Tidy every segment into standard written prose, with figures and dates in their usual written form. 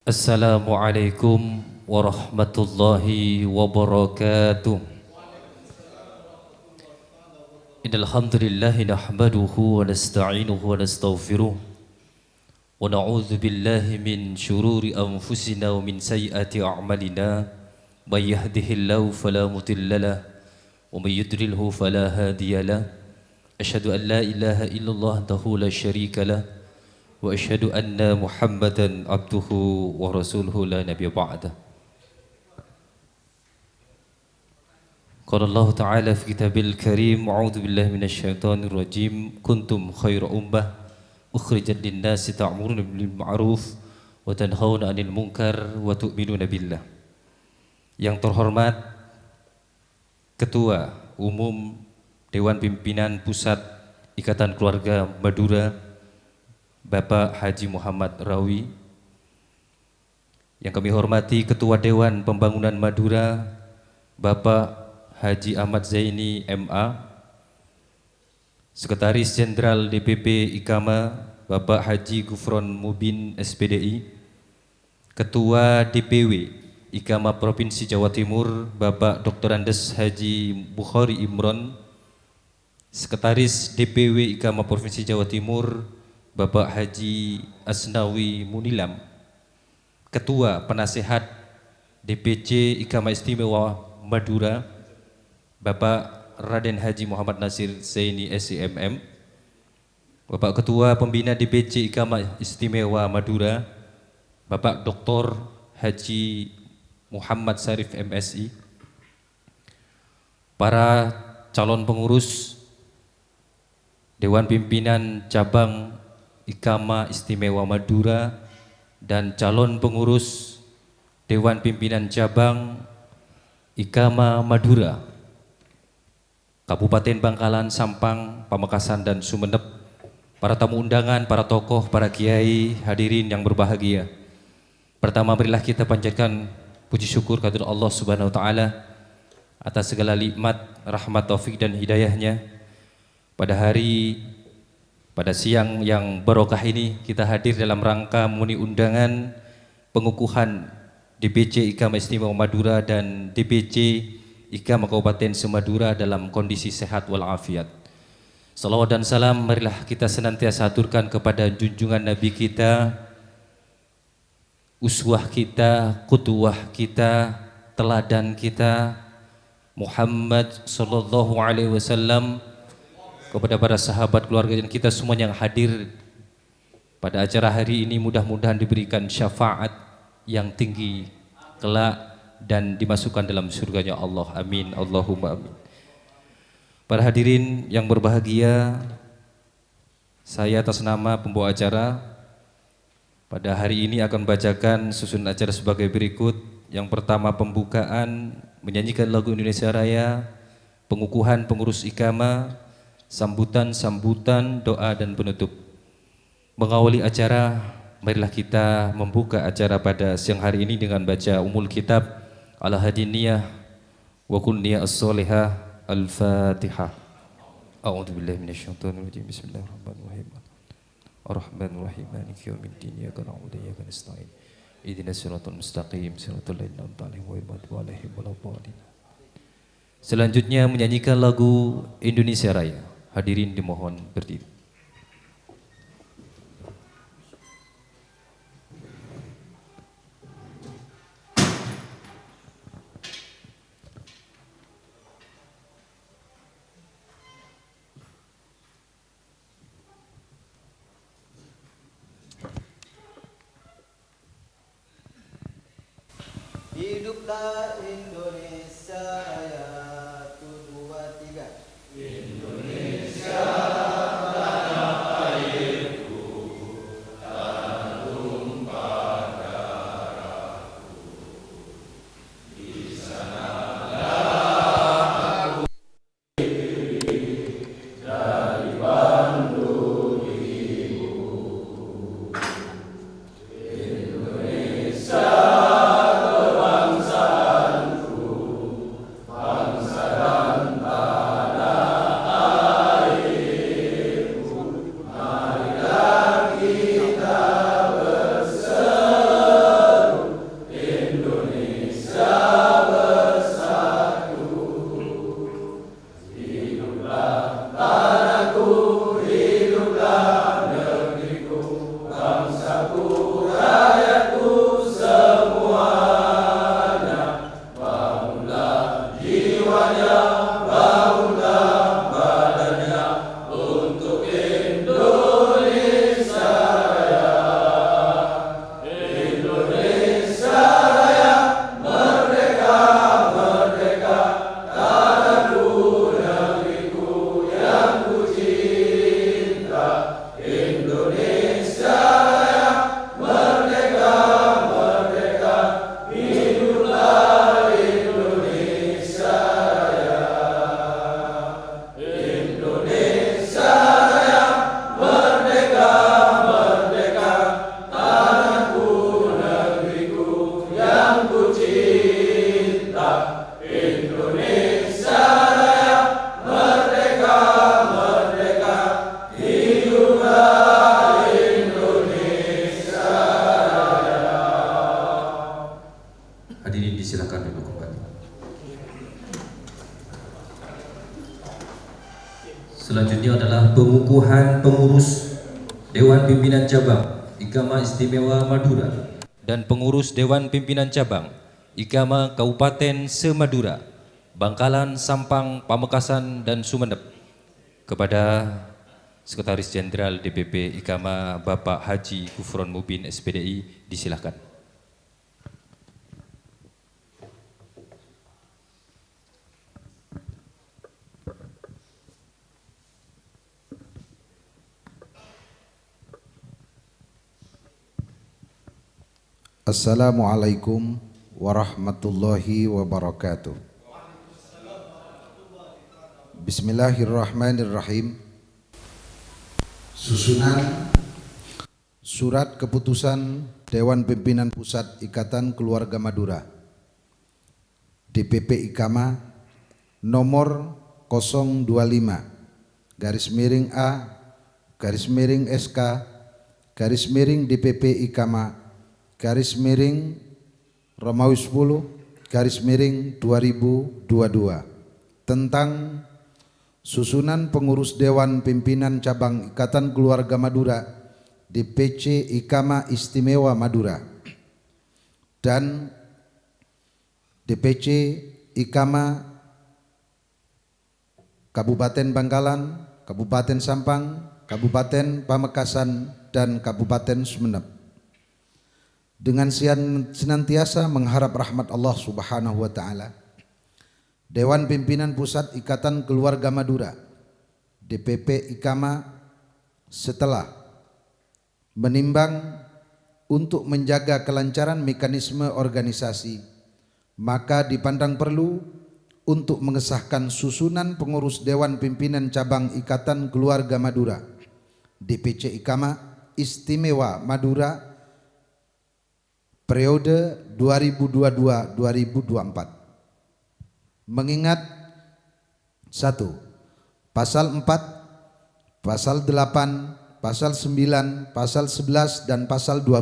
Assalamualaikum warahmatullahi wabarakatuh. Innal hamdalillah nahmaduhu wa nasta'inuhu wa nastaghfiruh wa na'udzu billahi min shururi anfusina wa min sayyiati a'malina. May yahdihillahu fala mudilla lahu wa may yudlilhu fala hadiya lahu. Asyhadu an la ilaha illallah wahdahu la syarika lahu wa asyhadu anna Muhammadan abduhu wa rasuluhu la nabiyya ba'dah. Qala Allah Ta'ala fi kitabil karim, a'udzu billahi minasy syaithanir rajim, kuntum khaira ummah ukhrijat lin-nasi ta'muruna bil ma'ruf wa tanhauna 'anil munkar wa tu'minuna billah. Yang terhormat Ketua Umum Dewan Pimpinan Pusat Ikatan Keluarga Madura Bapak Haji Muhammad Rawi, yang kami hormati Ketua Dewan Pembangunan Madura Bapak Haji Ahmad Zaini MA, Sekretaris Jenderal DPP IKAMA Bapak Haji Gufron Mubin SPDI, Ketua DPW IKAMA Provinsi Jawa Timur Bapak Dr. Andes Haji Bukhari Imron, Sekretaris DPW IKAMA Provinsi Jawa Timur Bapak Haji Asnawi Munilam, Ketua Penasehat DPC IKAMA Istimewa Madura Bapak Raden Haji Muhammad Nasir Zaini SCMM, Bapak Ketua Pembina DPC IKAMA Istimewa Madura Bapak Dr. Haji Muhammad Sarif MSI, para calon pengurus Dewan Pimpinan Cabang IKAMA Istimewa Madura dan calon pengurus Dewan Pimpinan Cabang IKAMA Madura Kabupaten Bangkalan, Sampang, Pamekasan dan Sumeneb, para tamu undangan, para tokoh, para kiai, hadirin yang berbahagia. Pertama, marilah kita panjatkan puji syukur kepada Allah Subhanahu wa taala atas segala nikmat, rahmat, taufik dan hidayahnya. Pada siang yang barokah ini kita hadir dalam rangka memenuhi undangan pengukuhan DPC IKAMA Istimewa Madura dan DPC IKAMA Kabupaten Semadura dalam kondisi sehat walafiat. Salawat dan salam marilah kita senantiasa aturkan kepada junjungan Nabi kita, uswah kita, qudwah kita, teladan kita, Muhammad sallallahu alaihi wasallam, kepada para sahabat, keluarga dan kita semua yang hadir pada acara hari ini. Mudah-mudahan diberikan syafaat yang tinggi kelak dan dimasukkan dalam surganya Allah. Amin, Allahumma amin. Para hadirin yang berbahagia, saya atas nama pembawa acara pada hari ini akan bacakan susunan acara sebagai berikut. Yang pertama, pembukaan menyanyikan lagu Indonesia Raya, pengukuhan pengurus IKAMA, sambutan, doa dan penutup. Mengawali acara, marilah kita membuka acara pada siang hari ini dengan baca Ummul Kitab ala hadiniyah wa kunniyah as-solihah al-Fatihah. A'udzu billahi minasyaitonir rajim. Bismillahirrahmanirrahim. Ar-Rahmanir-Rahim. Maliki yaumiddin. Iyyaka na'budu wa iyyaka nasta'in. Ihdinas siratal mustaqim. Siratal ladzina an'amta 'alaihim ghairil maghdubi 'alaihim waladdallin. Selanjutnya menyanyikan lagu Indonesia Raya. Hadirin dimohon berdiri. Hiduplah Indonesia Raya. 1, 2, 3. Indonesia tanah airku, tanah tumpah darahku. Di sanalah aku dari Bandung ibu. Indonesia bangsa dan tanah Hadirin disilakan duduk kembali. Selanjutnya adalah pengukuhan pengurus Dewan Pimpinan Cabang Ikama Istimewa Madura dan pengurus Dewan Pimpinan Cabang Ikama Kabupaten Semadura, Bangkalan, Sampang, Pamekasan, dan Sumeneb. Kepada Sekretaris Jenderal DPP Ikama Bapak Haji Gufron Mubin SPDI, disilakan. Assalamualaikum warahmatullahi wabarakatuh. Bismillahirrahmanirrahim. Susunan Surat Keputusan Dewan Pimpinan Pusat Ikatan Keluarga Madura DPP Ikama nomor 025-A/SK/DPP Ikama Romawi 10/2022 tentang susunan pengurus Dewan Pimpinan Cabang Ikatan Keluarga Madura DPC Ikama Istimewa Madura dan DPC Ikama Kabupaten Bangkalan, Kabupaten Sampang, Kabupaten Pamekasan, dan Kabupaten Sumeneb, dengan senantiasa mengharap rahmat Allah Subhanahu wa taala. Dewan Pimpinan Pusat Ikatan Keluarga Madura DPP Ikama setelah menimbang untuk menjaga kelancaran mekanisme organisasi, maka dipandang perlu untuk mengesahkan susunan pengurus Dewan Pimpinan Cabang Ikatan Keluarga Madura DPC Ikama Istimewa Madura periode 2022-2024. Mengingat 1. Pasal 4, Pasal 8, Pasal 9, Pasal 11 dan Pasal 12.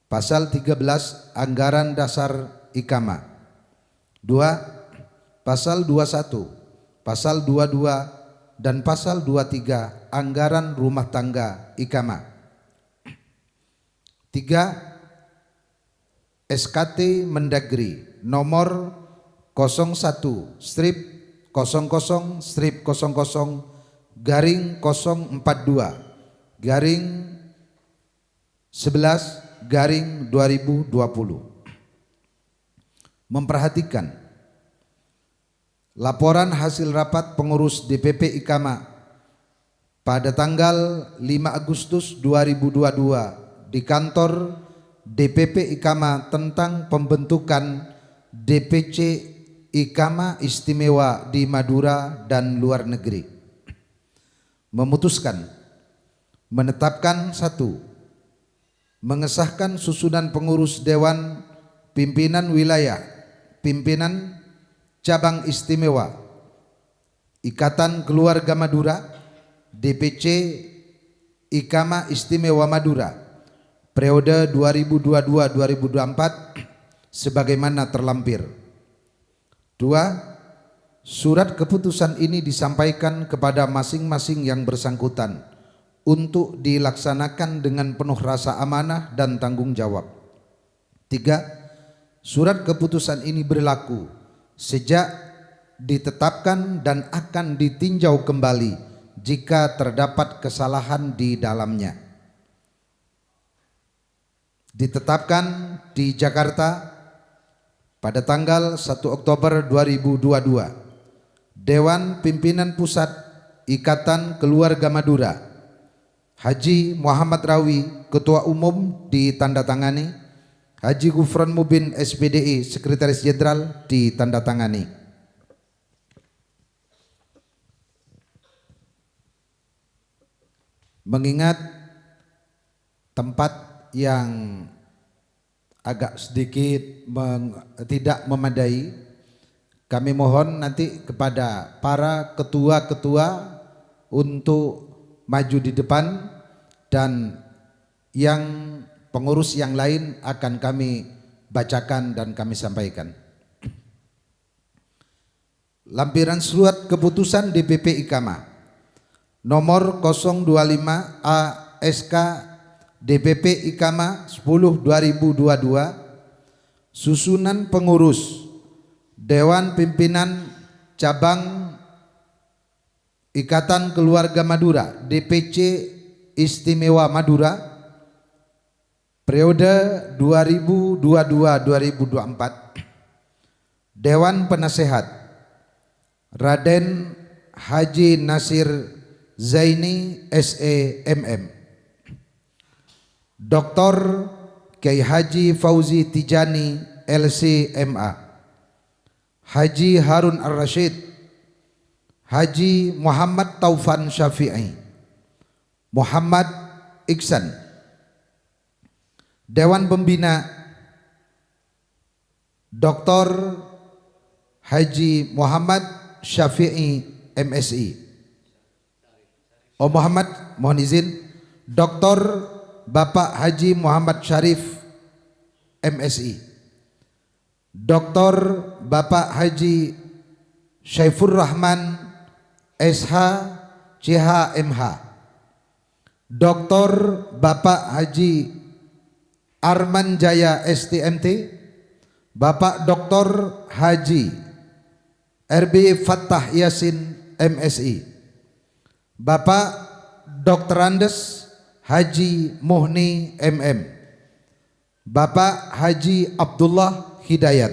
Pasal 13 Anggaran Dasar Ikama. 2. Pasal 21, Pasal 22 dan Pasal 23 Anggaran Rumah Tangga Ikama. 3. SKT Mendagri nomor 01/00/00/11/2020 memperhatikan laporan hasil rapat pengurus DPP Ikama pada tanggal 5 Agustus 2022 di kantor DPP Ikama tentang pembentukan DPC Ikama Istimewa di Madura dan luar negeri. Memutuskan menetapkan 1. Mengesahkan susunan pengurus Dewan Pimpinan Wilayah Pimpinan Cabang Istimewa Ikatan Keluarga Madura DPC Ikama Istimewa Madura periode 2022-2024 sebagaimana terlampir. 2. Surat keputusan ini disampaikan kepada masing-masing yang bersangkutan untuk dilaksanakan dengan penuh rasa amanah dan tanggung jawab. 3. Surat keputusan ini berlaku sejak ditetapkan dan akan ditinjau kembali jika terdapat kesalahan di dalamnya. Ditetapkan di Jakarta pada tanggal 1 Oktober 2022. Dewan Pimpinan Pusat Ikatan Keluarga Madura, Haji Muhammad Rawi, Ketua Umum, ditandatangani. Haji Gufron Mubin, SPDI, Sekretaris Jenderal, ditandatangani. Mengingat tempat yang agak sedikit tidak memadai, kami mohon nanti kepada para ketua-ketua untuk maju di depan, dan yang pengurus yang lain akan kami bacakan dan kami sampaikan. Lampiran surat keputusan DPP Ikamah nomor 025 ASK DPP Ikamah 10/2022, susunan pengurus Dewan Pimpinan Cabang Ikatan Keluarga Madura DPC Istimewa Madura periode 2022-2024. Dewan Penasehat Raden Haji Nasir Zaini SEMM, Dr. Kiai Haji Fauzi Tijani LCMA, Haji Harun Ar-Rasyid, Haji Muhammad Taufan Syafi'i, Muhammad Iksan. Dewan Pembina Dr. Haji Muhammad Syafi'i MSI. Muhammad, mohon izin, Dr. Bapak Haji Muhammad Syarif MSI. Dr. Bapak Haji Syaifur Rahman SH CHMH. Dr. Bapak Haji Arman Jaya STMT. Bapak Dr. Haji RB Fattah Yasin MSI. Bapak Dr. Andes Haji Muhni MM. Bapak Haji Abdullah Hidayat.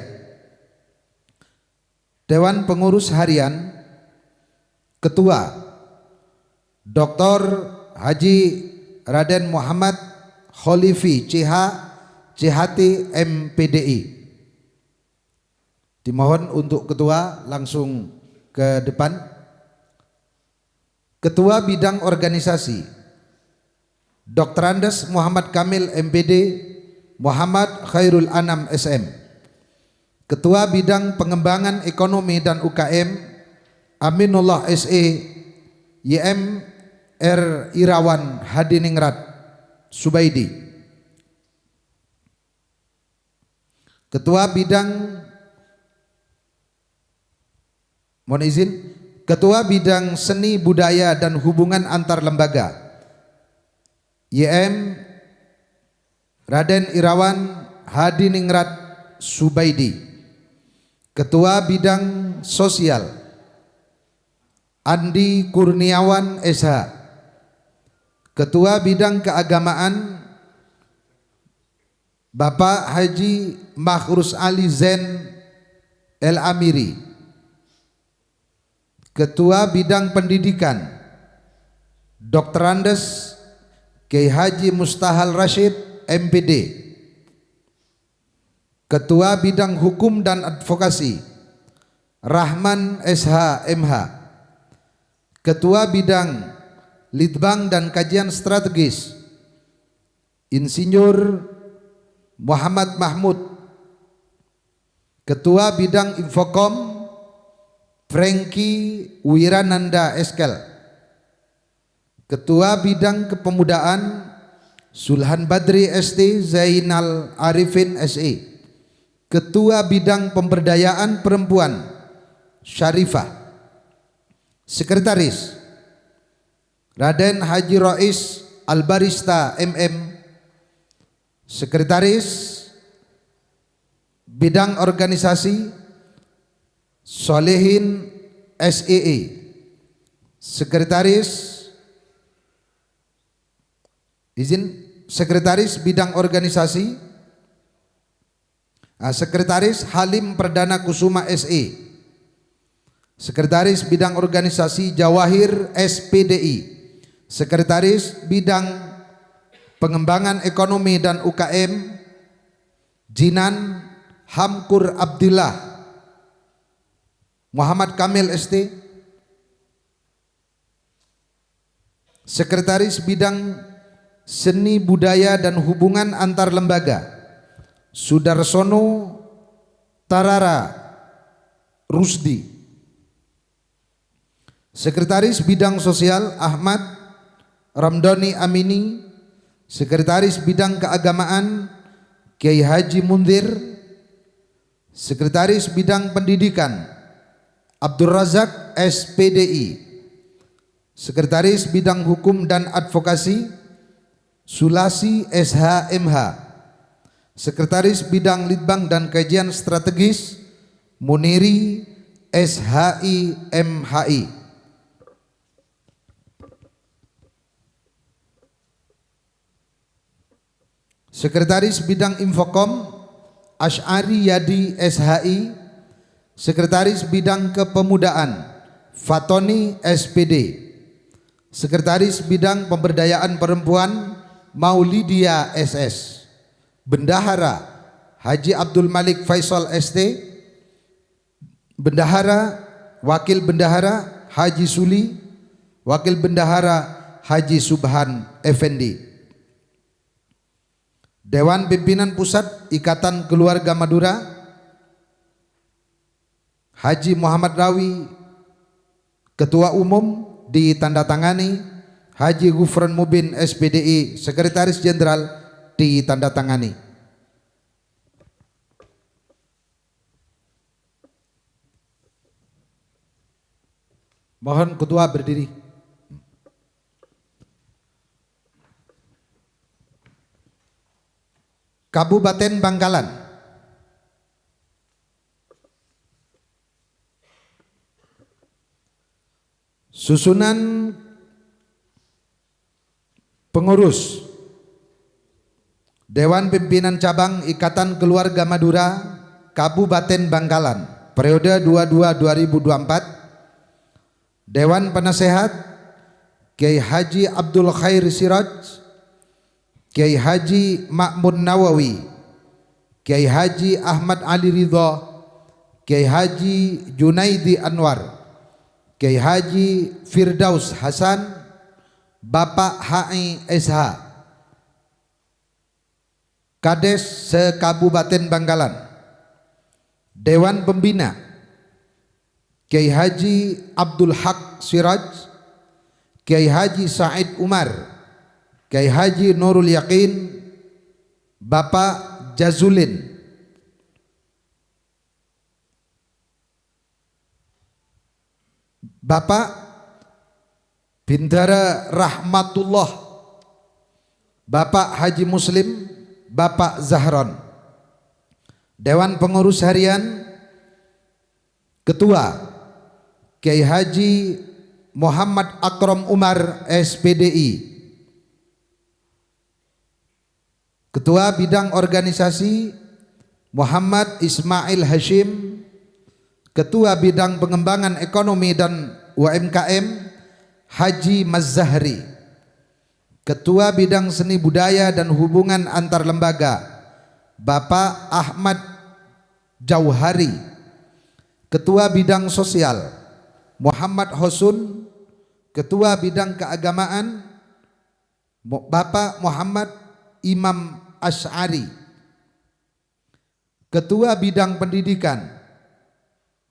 Dewan Pengurus Harian Ketua Dr. Haji Raden Muhammad Kholifi CHT MPDI. Dimohon untuk ketua langsung ke depan. Ketua Bidang Organisasi Dr. Andes Muhammad Kamil MPD Muhammad Khairul Anam SM. Ketua Bidang Pengembangan Ekonomi dan UKM Aminullah SE YM R Irawan Hadiningrat Subaidi. Ketua Bidang, mohon izin, Ketua Bidang Seni Budaya dan Hubungan Antar Lembaga YM Raden Irawan Hadiningrat Subaidi. Ketua Bidang Sosial Andi Kurniawan SH. Ketua Bidang Keagamaan Bapak Haji Makhrus Ali Zain El Amiri. Ketua Bidang Pendidikan Dr. Andes Kiai Haji Mustahal Rashid MPD. Ketua Bidang Hukum dan Advokasi Rahman SH MH. Ketua Bidang Litbang dan Kajian Strategis Insinyur Muhammad Mahmud. Ketua Bidang Infokom Franky Wirananda Eskel. Ketua Bidang Kepemudaan Sulhan Badri ST Zainal Arifin SE. Ketua Bidang Pemberdayaan Perempuan Syarifah. Sekretaris Raden Haji Rois Albarista MM. Sekretaris Bidang Organisasi Solehin SEE. Sekretaris Bidang Organisasi Sekretaris Halim Perdana Kusuma SE. Sekretaris Bidang Organisasi Jawahir SPDI. Sekretaris Bidang Pengembangan Ekonomi dan UKM Jinan Hamkur Abdillah Muhammad Kamil ST. Sekretaris Bidang Seni Budaya dan Hubungan Antar Lembaga Sudarsono Tarara Rusdi. Sekretaris Bidang Sosial Ahmad Ramdhani Amini. Sekretaris Bidang Keagamaan Kiai Haji Munzir. Sekretaris Bidang Pendidikan Abdul Razak SPDI. Sekretaris Bidang Hukum dan Advokasi Sulasi SHMH. Sekretaris Bidang Litbang dan Kajian Strategis Muniri SHI MHI. Sekretaris Bidang Infokom Asy'ari Yadi SHI. Sekretaris Bidang Kepemudaan Fatoni SPD. Sekretaris Bidang Pemberdayaan Perempuan Maulidia SS. Bendahara Haji Abdul Malik Faisal ST. Bendahara Wakil Bendahara Haji Suli. Wakil Bendahara Haji Subhan Effendi. Dewan Pimpinan Pusat Ikatan Keluarga Madura Haji Muhammad Rawi. Ketua Umum ditandatangani Haji Gufron Mubin SPDI. Sekretaris Jenderal ditandatangani. Mohon ketua berdiri. Kabupaten Bangkalan. Susunan pengurus Dewan Pimpinan Cabang Ikatan Keluarga Madura Kabupaten Bangkalan periode 22-2024. Dewan Penasehat Kiai Haji Abdul Khair Siraj, Kiai Haji Ma'mun Nawawi, Kiai Haji Ahmad Ali Ridha, Kiai Haji Junaidi Anwar, Kiai Haji Firdaus Hasan, Bapak HI SH, Kades se-Kabupaten Bangkalan. Dewan Pembina Kiai Haji Abdul Haq Siraj, Kiai Haji Said Umar, Kiai Haji Nurul Yakin, Bapak Jazulin. Bapak Bintara Rahmatullah, Bapak Haji Muslim, Bapak Zahron. Dewan Pengurus Harian Ketua Kiai Haji Muhammad Akram Umar SPDI. Ketua Bidang Organisasi Muhammad Ismail Hashim. Ketua Bidang Pengembangan Ekonomi dan UMKM Haji Mazzahri. Ketua Bidang Seni Budaya dan Hubungan Antar Lembaga Bapak Ahmad Jauhari. Ketua Bidang Sosial Muhammad Hosun. Ketua Bidang Keagamaan Bapak Muhammad Imam Asy'ari. Ketua Bidang Pendidikan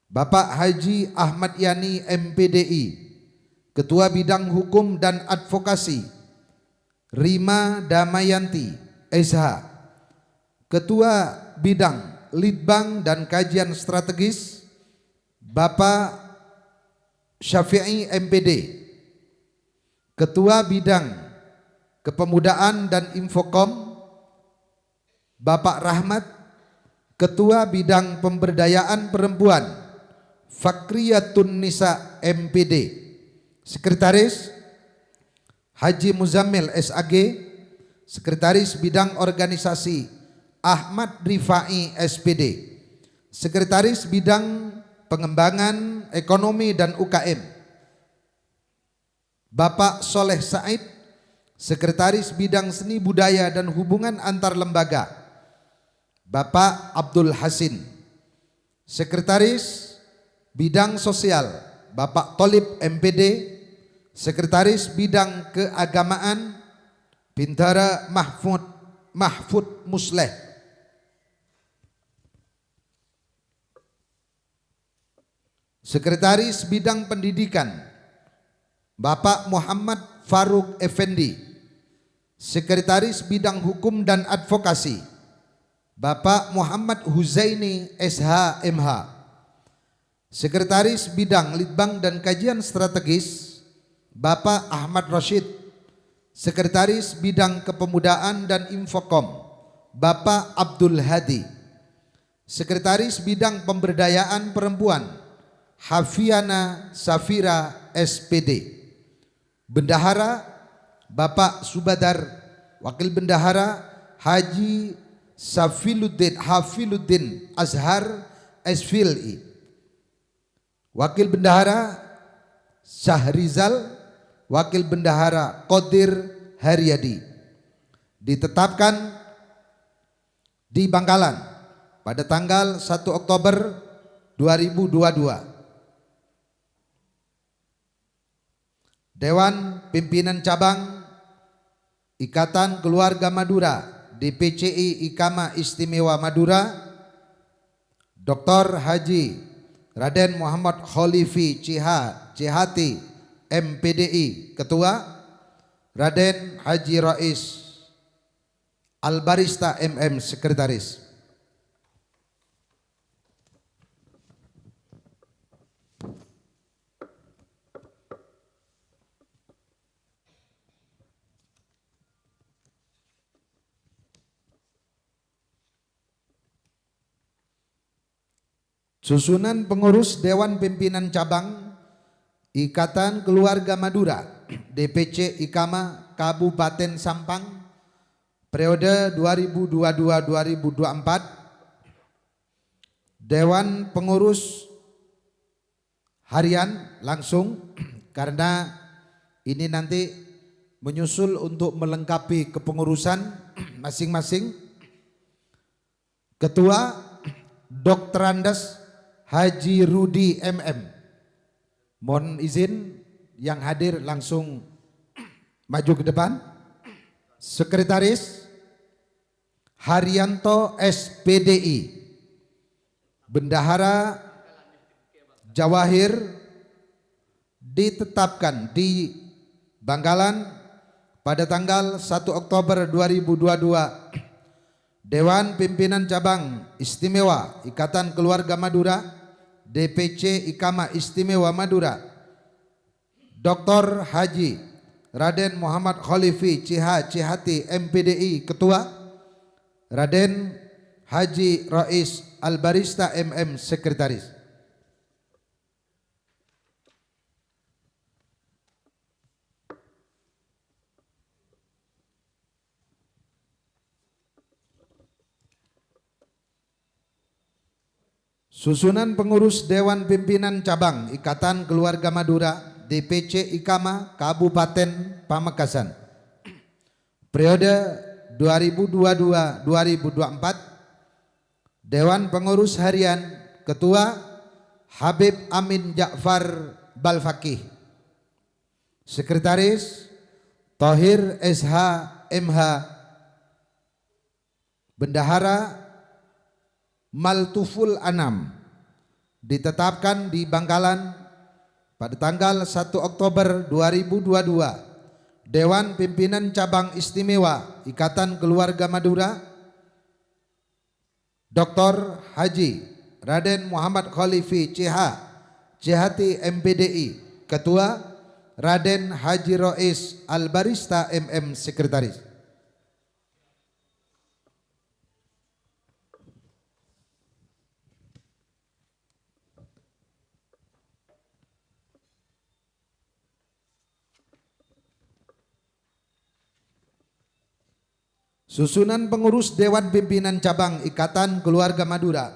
Bapak Haji Ahmad Yani MPDI. Ketua Bidang Hukum dan Advokasi Rima Damayanti SH. Ketua Bidang Litbang dan Kajian Strategis Bapak Syafi'i MPD, Ketua Bidang Kepemudaan dan Infokom. Bapak Rahmat, Ketua Bidang Pemberdayaan Perempuan Fakriyatun Nisa MPD. Sekretaris Haji Muzammil SAG, Sekretaris Bidang Organisasi Ahmad Rifai SPD, Sekretaris Bidang Pengembangan Ekonomi dan UKM Bapak Soleh Said, Sekretaris Bidang Seni Budaya dan Hubungan Antar Lembaga Bapak Abdul Hasin, Sekretaris Bidang Sosial Bapak Tolib MPD, Sekretaris Bidang Keagamaan Bintara Mahfud Musleh, Sekretaris Bidang Pendidikan Bapak Muhammad Faruk Effendi, Sekretaris Bidang Hukum dan Advokasi Bapak Muhammad Huzaini SH MH, Sekretaris Bidang Litbang dan Kajian Strategis Bapak Ahmad Rashid, Sekretaris Bidang Kepemudaan dan Infokom Bapak Abdul Hadi, Sekretaris Bidang Pemberdayaan Perempuan Hafiana Safira SPD, Bendahara Bapak Subadar, Wakil Bendahara Haji Hafiluddin Azhar Esfili, Wakil Bendahara Syahrizal, Wakil Bendahara Qadir Haryadi. Ditetapkan di Bangkalan pada tanggal 1 Oktober 2022. Dewan Pimpinan Cabang Ikatan Keluarga Madura DPCI Ikama Istimewa Madura, Dr. Haji Raden Muhammad Kholifi Cihati MPDI Ketua, Raden Haji Rais Albarista MM Sekretaris. Susunan pengurus Dewan Pimpinan Cabang Ikatan Keluarga Madura DPC Ikama Kabupaten Sampang periode 2022-2024. Dewan Pengurus Harian langsung karena ini nanti menyusul untuk melengkapi kepengurusan masing-masing. Ketua Dr. Andes Haji Rudi MM. Mohon izin yang hadir langsung maju ke depan. Sekretaris Haryanto SPDI. Bendahara Jawahir ditetapkan di Bangkalan pada tanggal 1 Oktober 2022. Dewan Pimpinan Cabang Istimewa Ikatan Keluarga Madura DPC Ikama Istimewa Madura, Dr. Haji Raden Muhammad Kholifi Cihati MPDI Ketua, Raden Haji Rais Albarista MM Sekretaris. Susunan pengurus Dewan Pimpinan Cabang Ikatan Keluarga Madura DPC Ikama Kabupaten Pamekasan periode 2022-2024. Dewan Pengurus Harian Ketua Habib Amin Ja'far Balfaqih, Sekretaris Thohir SH MH, Bendahara Maltuful Anam ditetapkan di Bangkalan pada tanggal 1 Oktober 2022. Dewan Pimpinan Cabang Istimewa Ikatan Keluarga Madura, Dr. Haji Raden Muhammad Kholifi CHT MPDI Ketua, Raden Haji Rois Albarista MM Sekretaris. Susunan pengurus Dewan Pimpinan Cabang Ikatan Keluarga Madura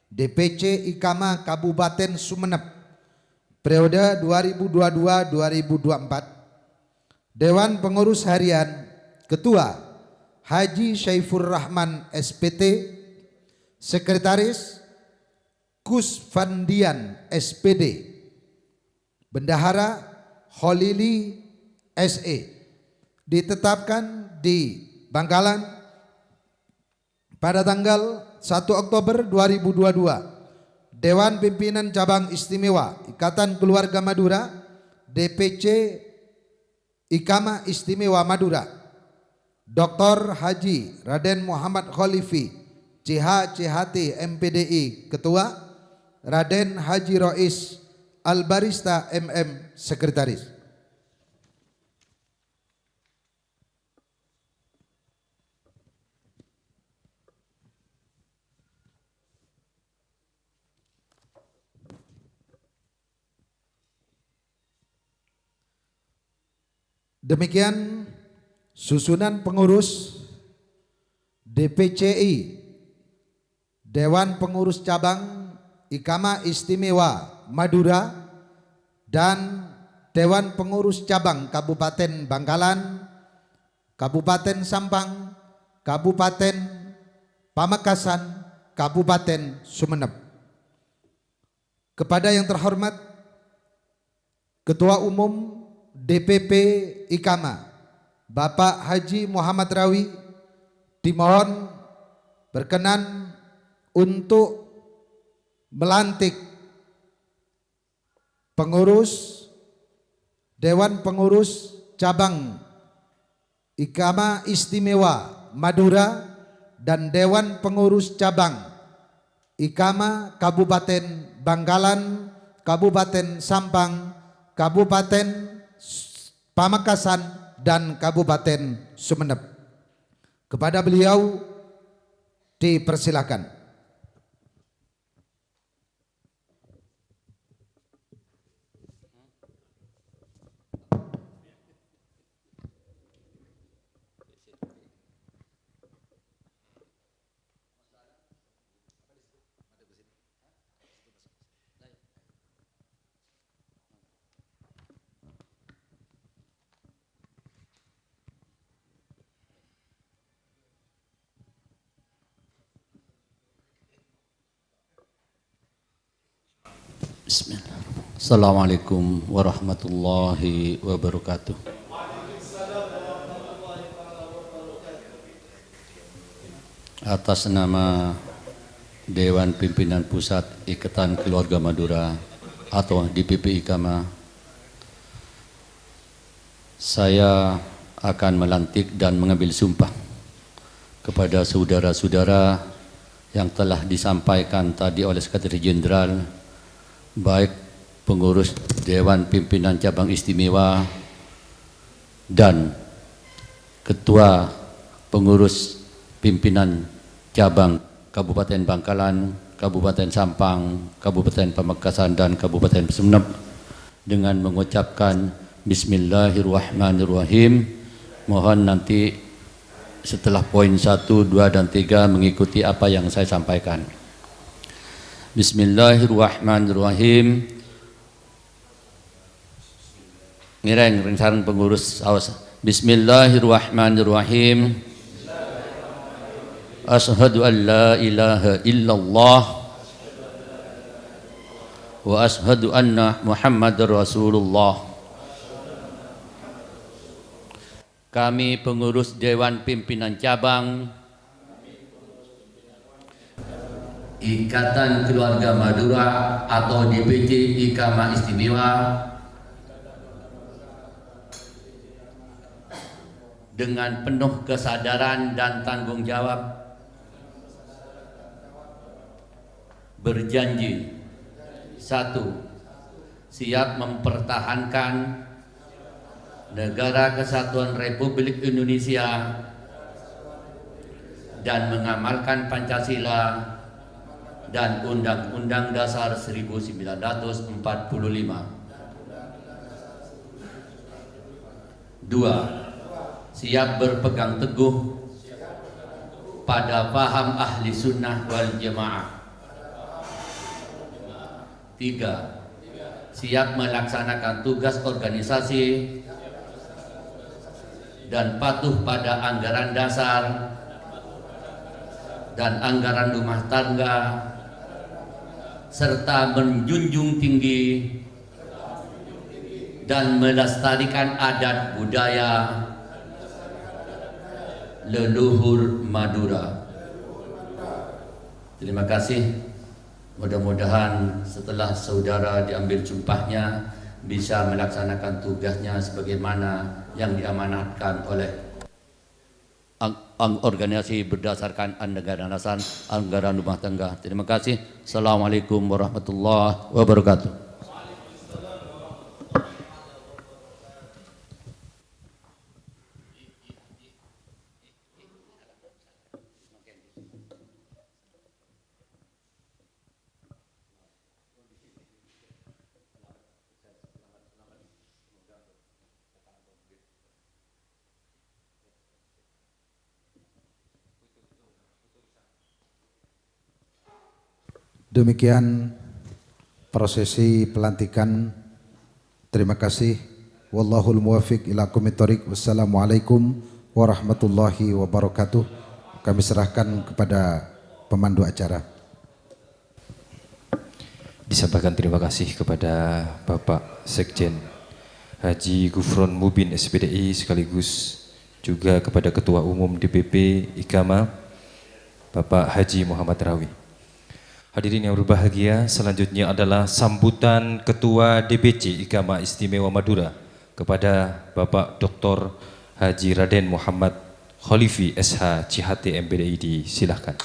DPC Ikama Kabupaten Sumeneb periode 2022-2024. Dewan Pengurus Harian Ketua Haji Syaifur Rahman SPT, Sekretaris Kusfandian SPD, Bendahara Holili SE. Ditetapkan di Bangkalan pada tanggal 1 Oktober 2022. Dewan Pimpinan Cabang Istimewa Ikatan Keluarga Madura DPC Ikama Istimewa Madura, Dr. Haji Raden Muhammad Khalifi CHT MPDI Ketua, Raden Haji Rois Albarista MM Sekretaris. Demikian susunan pengurus DPCI Dewan Pengurus Cabang Ikama Istimewa Madura dan Dewan Pengurus Cabang Kabupaten Bangkalan, Kabupaten Sampang, Kabupaten Pamekasan, Kabupaten Sumeneb. Kepada yang terhormat Ketua Umum DPP Ikama Bapak Haji Muhammad Rawi dimohon berkenan untuk melantik pengurus Dewan Pengurus Cabang Ikama Istimewa Madura dan Dewan Pengurus Cabang Ikama Kabupaten Bangkalan, Kabupaten Sampang, Kabupaten Pamekasan dan Kabupaten Sumeneb. Kepada beliau dipersilakan. Bismillah. Assalamualaikum warahmatullahi wabarakatuh. Atas nama Dewan Pimpinan Pusat Ikatan Keluarga Madura atau DPP Ikama, saya akan melantik dan mengambil sumpah kepada saudara-saudara yang telah disampaikan tadi oleh Sekretaris Jenderal, baik pengurus Dewan Pimpinan Cabang Istimewa dan Ketua Pengurus Pimpinan Cabang Kabupaten Bangkalan, Kabupaten Sampang, Kabupaten Pamekasan dan Kabupaten Sumeneb, dengan mengucapkan Bismillahirrahmanirrahim. Mohon nanti setelah poin 1, 2 dan 3 mengikuti apa yang saya sampaikan. Bismillahirrahmanirrahim. Ngireng ringsaran pengurus awas. Bismillahirrahmanirrahim. Asyhadu an la ilaha illallah wa asyhadu anna Muhammadar Rasulullah. Kami pengurus Dewan Pimpinan Cabang Ikatan Keluarga Madura atau DPC Ikama Istimewa dengan penuh kesadaran dan tanggung jawab berjanji: 1. siap mempertahankan Negara Kesatuan Republik Indonesia dan mengamalkan Pancasila dan Undang-Undang Dasar 1945. 2. Siap berpegang teguh pada paham ahli sunnah wal jamaah. 3. Siap melaksanakan tugas organisasi dan patuh pada anggaran dasar dan anggaran rumah tangga, serta menjunjung tinggi dan melestarikan adat budaya leluhur Madura. Terima kasih. Mudah-mudahan setelah saudara diambil sumpahnya bisa melaksanakan tugasnya sebagaimana yang diamanatkan oleh organisasi berdasarkan anggaran dasar, anggaran rumah tangga. Terima kasih. Assalamualaikum warahmatullahi wabarakatuh. Demikian prosesi pelantikan. Terima kasih. Wallahul muwafiq ila aqwamit thoriq. Wassalamualaikum warahmatullahi wabarakatuh. Kami serahkan kepada pemandu acara. Disampaikan terima kasih kepada Bapak Sekjen Haji Gufron Mubin SPDI, sekaligus juga kepada Ketua Umum DPP IKAMA Bapak Haji Muhammad Rawi. Hadirin yang berbahagia, selanjutnya adalah sambutan Ketua DPC IKAMA Istimewa Madura kepada Bapak Dr. Haji Raden Muhammad Khalifi SH CHT MPDI. Silahkan.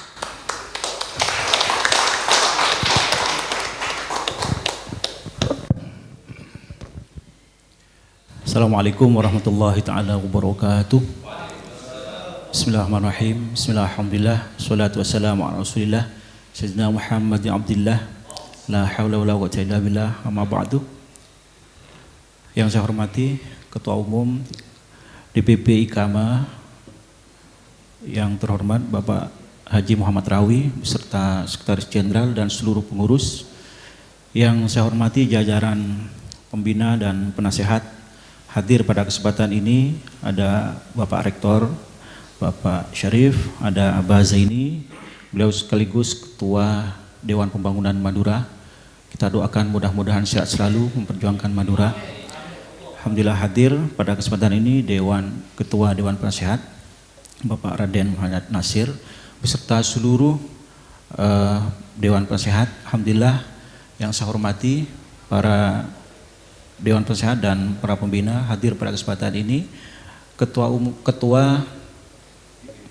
Assalamualaikum warahmatullahi ta'ala wabarakatuh. Bismillahirrahmanirrahim. Bismillahirrahmanirrahim. Salatu wassalamu ala rasulillah Sayyidina Muhammad Abdillah. La hawla wa la quwwata illa billah. Amma ba'du. Yang saya hormati Ketua Umum DPP IKAMA, yang terhormat Bapak Haji Muhammad Rawi beserta Sekretaris Jenderal dan seluruh pengurus. Yang saya hormati jajaran pembina dan penasehat. Hadir pada kesempatan ini ada Bapak Rektor, Bapak Syarif, ada Abah Zaini, beliau sekaligus Ketua Dewan Pembangunan Madura. Kita doakan mudah-mudahan sehat selalu memperjuangkan Madura. Alhamdulillah hadir pada kesempatan ini Ketua Dewan Penasehat Bapak Raden Muhammad Nasir beserta seluruh Dewan Penasehat. Alhamdulillah yang saya hormati para Dewan Penasehat dan para pembina hadir pada kesempatan ini. Ketua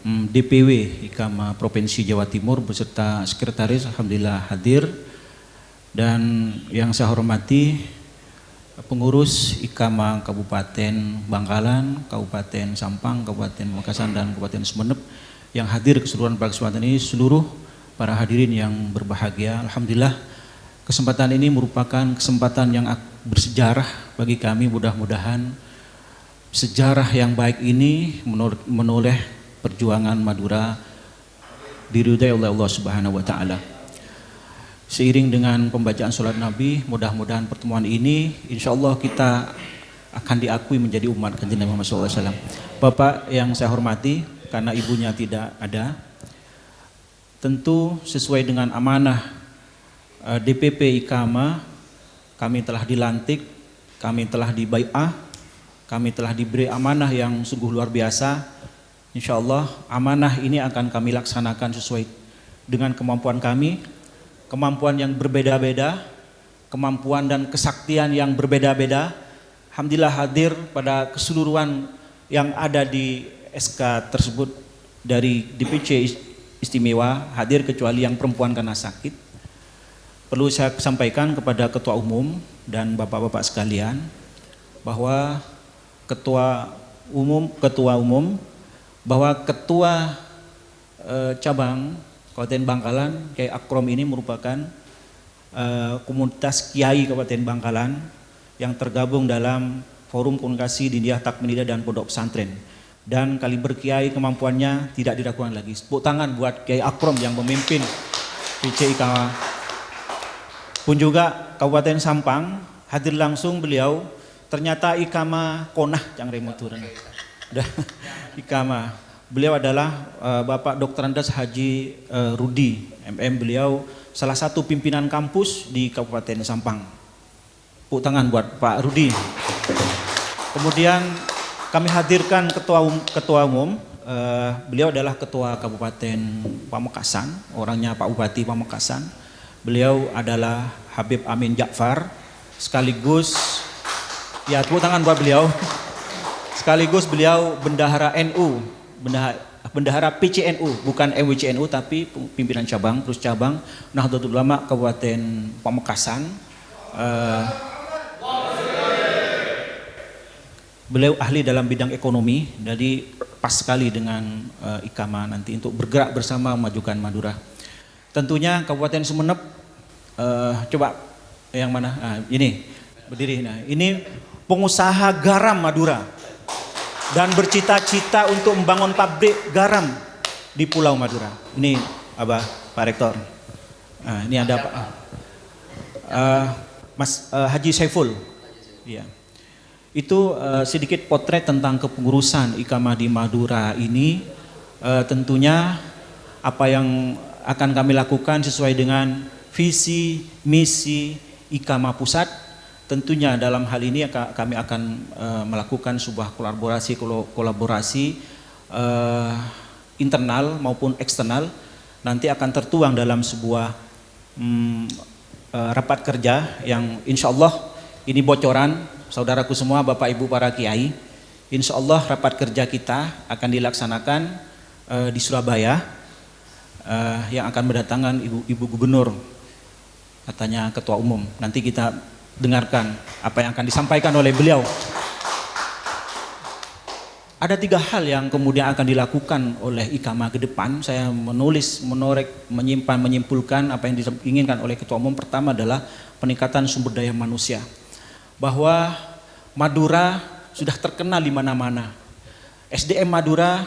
DPW IKAMA Provinsi Jawa Timur beserta sekretaris alhamdulillah hadir, dan yang saya hormati pengurus IKAMA Kabupaten Bangkalan, Kabupaten Sampang, Kabupaten Makassar dan Kabupaten Sumeneb yang hadir keseluruhan pada kesempatan ini. Seluruh para hadirin yang berbahagia, alhamdulillah kesempatan ini merupakan kesempatan yang bersejarah bagi kami. Mudah-mudahan sejarah yang baik ini menoleh perjuangan Madura diridhai oleh Allah Subhanahu wa taala. Seiring dengan pembacaan salat Nabi, mudah-mudahan pertemuan ini insyaallah kita akan diakui menjadi umat Kanjeng Nabi Muhammad SAW. Bapak yang saya hormati, karena ibunya tidak ada, tentu sesuai dengan amanah DPP IKAMA, kami telah dilantik, kami telah dibai'ah, kami telah diberi amanah yang sungguh luar biasa. Insya Allah amanah ini akan kami laksanakan sesuai dengan kemampuan kami, kemampuan yang berbeda-beda, kemampuan dan kesaktian yang berbeda-beda. Alhamdulillah hadir pada keseluruhan yang ada di SK tersebut dari DPC Istimewa, hadir kecuali yang perempuan karena sakit. perlu saya sampaikan kepada Ketua Umum dan Bapak-bapak sekalian bahwa Ketua Umum bahwa Ketua Cabang Kabupaten Bangkalan Kiai Akrom ini merupakan komunitas Kiai Kabupaten Bangkalan yang tergabung dalam Forum Komunikasi Diniyah Takmiliyah dan Pondok Pesantren, dan kaliber Kiai kemampuannya tidak diragukan lagi. Tepuk tangan buat Kiai Akrom yang memimpin PCI Ikama. Pun juga Kabupaten Sampang hadir langsung beliau, ternyata Ikama Konah yang remoturan. Ikama. Beliau adalah Bapak Dr. Andes Haji Rudi MM. Beliau salah satu pimpinan kampus di Kabupaten Sampang. Tepuk tangan buat Pak Rudi. Kemudian kami hadirkan Ketua Umum. Beliau adalah Ketua Kabupaten Pamekasan, orangnya Pak Bupati Pamekasan. Beliau adalah Habib Amin Ja'far, sekaligus, ya tepuk tangan buat beliau, sekaligus beliau bendahara NU, bendahara PCNU, bukan MWCNU tapi pimpinan cabang, terus cabang Nahdlatul Ulama Kabupaten Pamekasan. Beliau ahli dalam bidang ekonomi, jadi pas sekali dengan Ikama nanti untuk bergerak bersama memajukan Madura. Tentunya Kabupaten Sumeneb, coba yang mana? Nah, ini berdiri. Nah, ini pengusaha garam Madura dan bercita-cita untuk membangun pabrik garam di Pulau Madura. Ini Pak Rektor. Nah, ini ada Pak Mas Haji Saiful. Ya. Itu sedikit potret tentang kepengurusan Ikama di Madura ini. Tentunya apa yang akan kami lakukan sesuai dengan visi misi Ikama Pusat. Tentunya dalam hal ini kami akan melakukan sebuah kolaborasi internal maupun eksternal. Nanti akan tertuang dalam sebuah rapat kerja yang insya Allah ini bocoran saudaraku semua, Bapak Ibu para Kiai. Insya Allah rapat kerja kita akan dilaksanakan di Surabaya. Yang akan mendatangkan Ibu Gubernur, katanya Ketua Umum. Nanti kita dengarkan apa yang akan disampaikan oleh beliau. Ada 3 hal yang kemudian akan dilakukan oleh Ikama ke depan. Saya menulis, menorek, menyimpulkan apa yang diinginkan oleh Ketua Umum. Pertama adalah peningkatan sumber daya manusia. Bahwa Madura sudah terkenal di mana-mana. SDM Madura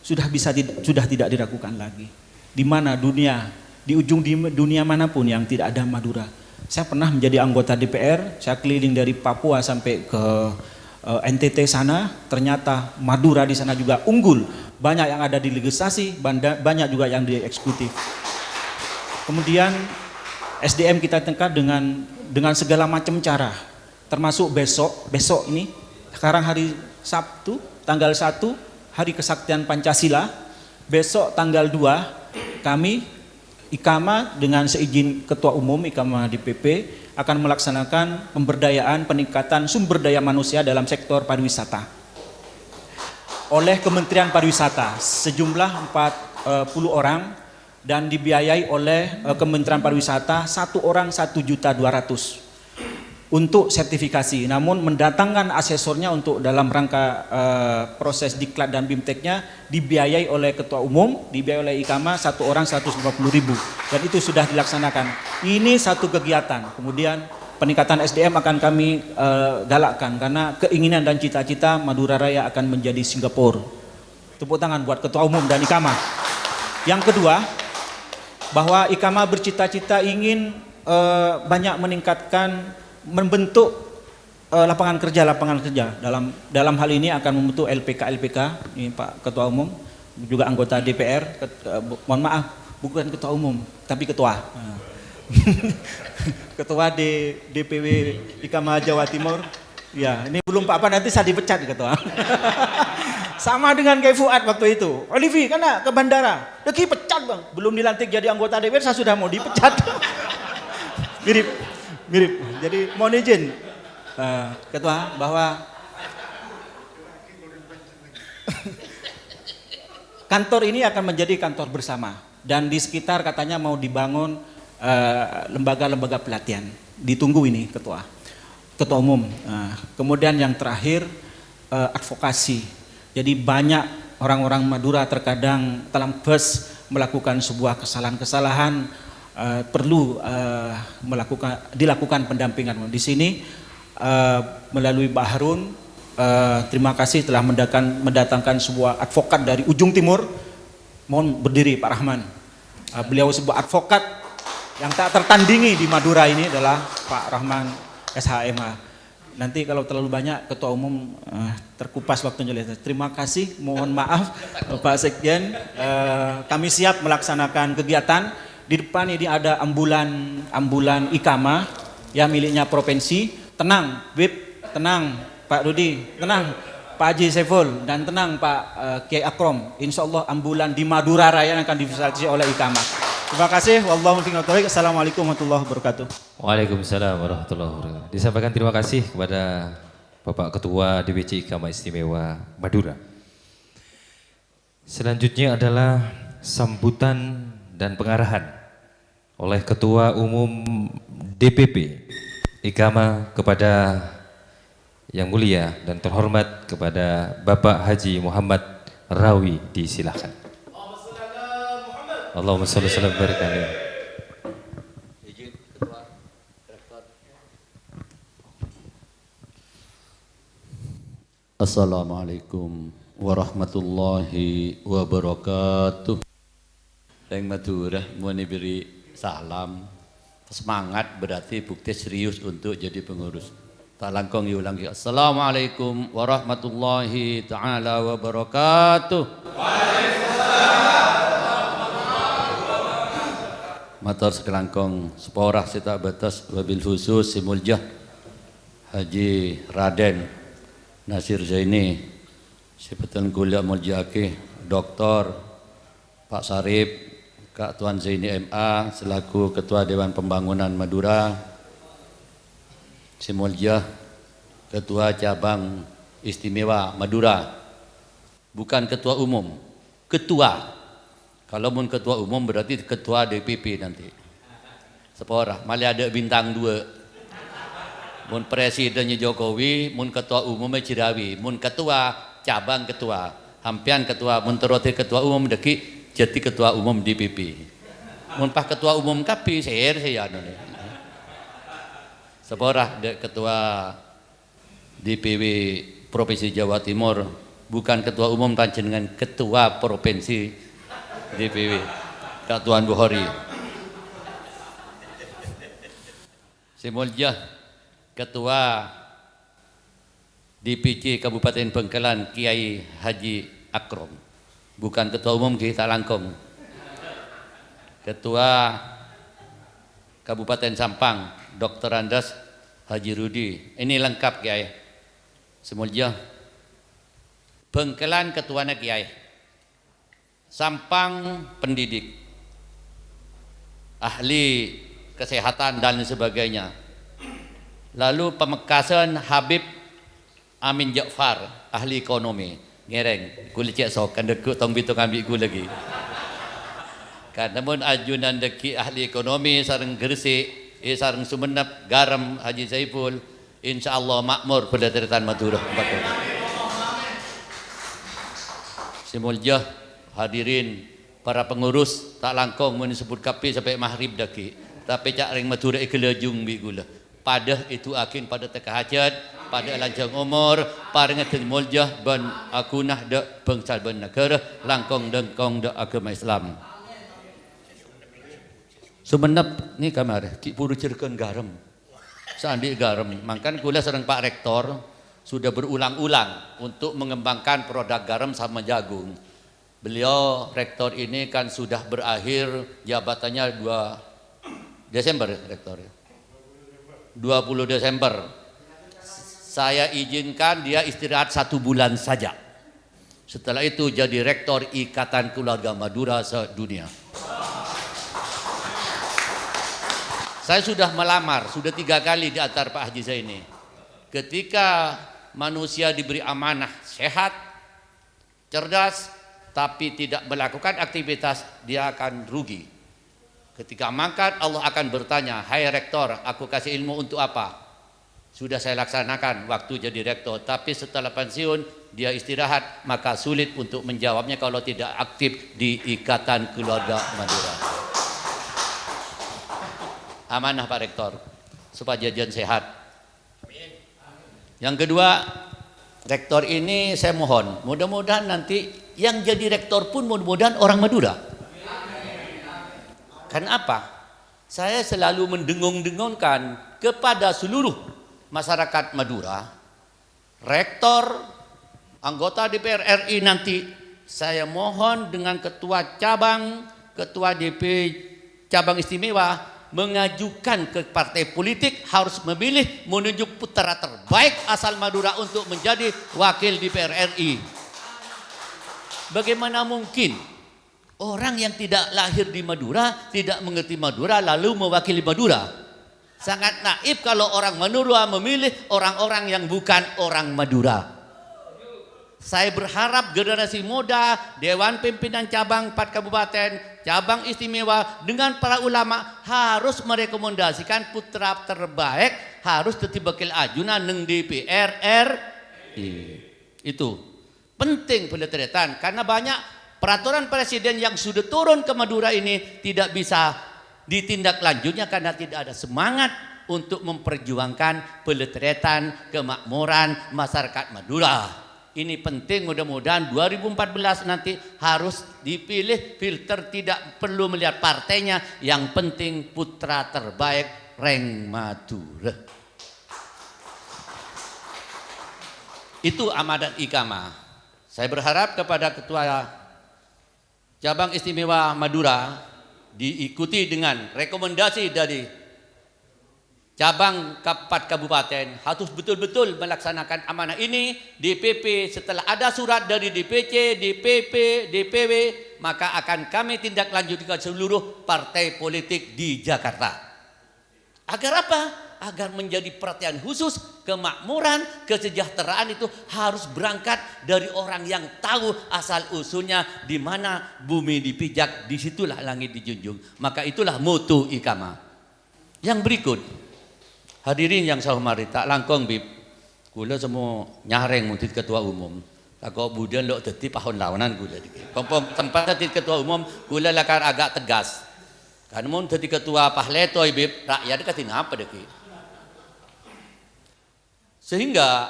sudah tidak diragukan lagi. Di mana dunia, di ujung dunia manapun yang tidak ada Madura. Saya pernah menjadi anggota DPR, saya keliling dari Papua sampai ke NTT sana, ternyata Madura di sana juga unggul. Banyak yang ada di legislasi, banyak juga yang di eksekutif. Kemudian SDM kita tingkat dengan segala macam cara, termasuk besok ini, sekarang hari Sabtu, tanggal 1, Hari Kesaktian Pancasila, besok tanggal 2, kami Ikama dengan seizin Ketua Umum Ikama DPP akan melaksanakan pemberdayaan peningkatan sumber daya manusia dalam sektor pariwisata oleh Kementerian Pariwisata sejumlah 40 orang dan dibiayai oleh Kementerian Pariwisata 1 orang 1.200.000 untuk sertifikasi, namun mendatangkan asesornya untuk dalam rangka proses diklat dan bimteknya dibiayai oleh Ketua Umum, dibiayai oleh Ikama 1 orang 150.000, dan itu sudah dilaksanakan. Ini satu kegiatan. Kemudian peningkatan SDM akan kami galakkan karena keinginan dan cita-cita Madura Raya akan menjadi Singapura. Tepuk tangan buat Ketua Umum dan Ikama. Yang kedua, bahwa Ikama bercita-cita ingin banyak meningkatkan, membentuk lapangan kerja dalam hal ini akan membentuk LPK ini Pak Ketua Umum, juga anggota DPR, mohon maaf bukan Ketua Umum tapi Ketua Ketua DPW Ikama Jawa Timur. Ya, ini belum Pak, nanti saya dipecat Ketua. Sama dengan kayak Fuad waktu itu, Olivi karena ke bandara Deki pecat Bang, belum dilantik jadi anggota DPR saya sudah mau dipecat. Mirip. Jadi mohon izin Ketua bahwa kantor ini akan menjadi kantor bersama, dan di sekitar katanya mau dibangun lembaga-lembaga pelatihan. Ditunggu ini ketua umum. Kemudian yang terakhir advokasi. Jadi banyak orang-orang Madura terkadang dalam bus melakukan sebuah kesalahan-kesalahan, perlu dilakukan pendampingan. Di sini melalui Pak Harun, terima kasih telah mendatangkan sebuah advokat dari ujung timur. Mohon berdiri Pak Rahman. Beliau sebuah advokat yang tak tertandingi di Madura ini adalah Pak Rahman SHMH. Nanti kalau terlalu banyak ketua umum terkupas waktunya. Terima kasih, mohon maaf Pak Sekjen. Kami siap melaksanakan kegiatan. Di depan ini ada ambulan Ikama ya, miliknya provinsi. Tenang, Bib, tenang Pak Rudi, tenang Pak Haji Saiful, dan tenang Pak Kiai Akrom. Insya Allah ambulan di Madura Raya akan difasilitasi oleh Ikama. Terima kasih. Wallahu muwaffiq. Assalamualaikum warahmatullahi wabarakatuh. Waalaikumsalam warahmatullahi wabarakatuh. Disampaikan terima kasih kepada Bapak Ketua DPC Ikama Istimewa Madura. Selanjutnya adalah sambutan dan pengarahan oleh Ketua Umum DPP Ikama kepada Yang Mulia dan terhormat kepada Bapak Haji Muhammad Rawi, disilahkan. Allahumma shalli wa sallim barik alaihi. Izin Ketua Rektor. Assalamualaikum warahmatullahi wabarakatuh. Yang Madura mau diberi salam. Semangat berarti bukti serius untuk jadi pengurus. Tak langkong diulangi. Assalamualaikum warahmatullahi taala wabarakatuh. Matur sekelangkong seporah sita batas wabil khusus Simuljah Haji Raden Nasir Zaini Sipetan Kuliah Muljaki Dr. Pak Sarip Kak Tuan Zaini MA selaku Ketua Dewan Pembangunan Madura, Simuljah Ketua Cabang Istimewa Madura, bukan Ketua Umum, Ketua. Kalau mun ketua umum berarti ketua DPP nanti. Seporah, malah ada bintang 2. Mun presidennya Jokowi, mun ketua umumnya Cirawi, mun ketua cabang ketua, hampian ketua, mun teroti ketua umum deki jadi ketua umum DPP. Mun pas ketua umum KAPI saya nih. Seporah de ketua DPW Provinsi Jawa Timur, bukan ketua umum dengan ketua provinsi DPW Kak Tuan Bukhari. Simuljah Ketua DPC Kabupaten Bangkalan Kiai Haji Akrom, bukan ketua umum kita langkong. Ketua Kabupaten Sampang Dr. Andas Haji Rudi. Ini lengkap Kiai. Simuljah Bangkalan ketuanya Kiai, Sampang pendidik, ahli kesehatan dan sebagainya. Lalu Pamekasan Habib Amin Ja'far, ahli ekonomi. Ngereng, kulit cek sok kan dekuk tong bitung ambil ku lagi. Kan namun ajunan deki ahli ekonomi sareng Gresik, sareng Sumenep, Garam Haji Saiful, insyaallah makmur Pendetarian Madura. Simuljah hadirin para pengurus tak langkong mun disebut kapi sampai maghrib daki, tapi cak ring Madura ikelejung bi gula pada itu akin pada teka hajat pada lanjang umur pada ngeten muljah ban akunah de bangsa ban negara langkong dengkong de agama Islam. Sumenep ni kamar ki puru cirkeun garam sandi garam, mangkan kula sareng Pak Rektor sudah berulang-ulang untuk mengembangkan produk garam sama jagung. Beliau rektor ini kan sudah berakhir jabatannya 2 Desember rektor. 20 Desember. Saya izinkan dia istirahat 1 bulan saja. Setelah itu jadi rektor Ikatan Keluarga Madura sedunia. Saya sudah melamar, sudah 3 kali diantar Pak Haji Zaini. Ketika manusia diberi amanah sehat, cerdas, tapi tidak melakukan aktivitas, dia akan rugi. Ketika mangkat Allah akan bertanya, hai rektor, aku kasih ilmu untuk apa? Sudah saya laksanakan waktu jadi rektor, tapi setelah pensiun dia istirahat, maka sulit untuk menjawabnya kalau tidak aktif di Ikatan Keluarga Madura. Amanah Pak Rektor, supaya jajan sehat. Yang kedua, rektor ini saya mohon, mudah-mudahan nanti yang jadi rektor pun mudah-mudahan orang Madura. Karena apa? Saya selalu mendengung-dengungkan kepada seluruh masyarakat Madura, rektor, anggota DPR RI nanti, saya mohon dengan ketua cabang, ketua DP cabang istimewa mengajukan ke partai politik harus memilih menunjuk putra terbaik asal Madura untuk menjadi wakil DPR RI. Bagaimana mungkin orang yang tidak lahir di Madura, tidak mengerti Madura lalu mewakili Madura? Sangat naif kalau orang Madura memilih orang-orang yang bukan orang Madura. Saya berharap generasi muda, Dewan Pimpinan Cabang 4 Kabupaten, Cabang Istimewa dengan para ulama harus merekomendasikan putra terbaik harus tetap bakil ajunan neng DPR RI. Itu penting penelitian karena banyak peraturan presiden yang sudah turun ke Madura ini tidak bisa ditindaklanjutnya karena tidak ada semangat untuk memperjuangkan pelestarian kemakmuran masyarakat Madura. Ini penting, mudah-mudahan 2014 nanti harus dipilih filter, tidak perlu melihat partainya, yang penting putra terbaik Reng Madura. Itu amanat Ikama. Saya berharap kepada ketua cabang istimewa Madura diikuti dengan rekomendasi dari cabang 4 kabupaten harus betul-betul melaksanakan amanah ini. DPP setelah ada surat dari DPC, DPP, DPW, maka akan kami tindak lanjutkan seluruh partai politik di Jakarta. Agar apa? Agar menjadi perhatian khusus kemakmuran, kesejahteraan itu harus berangkat dari orang yang tahu asal usulnya di mana bumi dipijak, disitulah langit dijunjung. Maka itulah moto Ikama. Yang berikut, hadirin yang saya hormati, tak langkong bib, kula semua nyareng mutit ketua umum. Takut budian lo teti pahon lawanan kula dikit. Kompong tempat teti ketua umum, kula lakar agak tegas. Kan mun teti ketua pahletoy bib, rakyat dekatin apa deki. Sehingga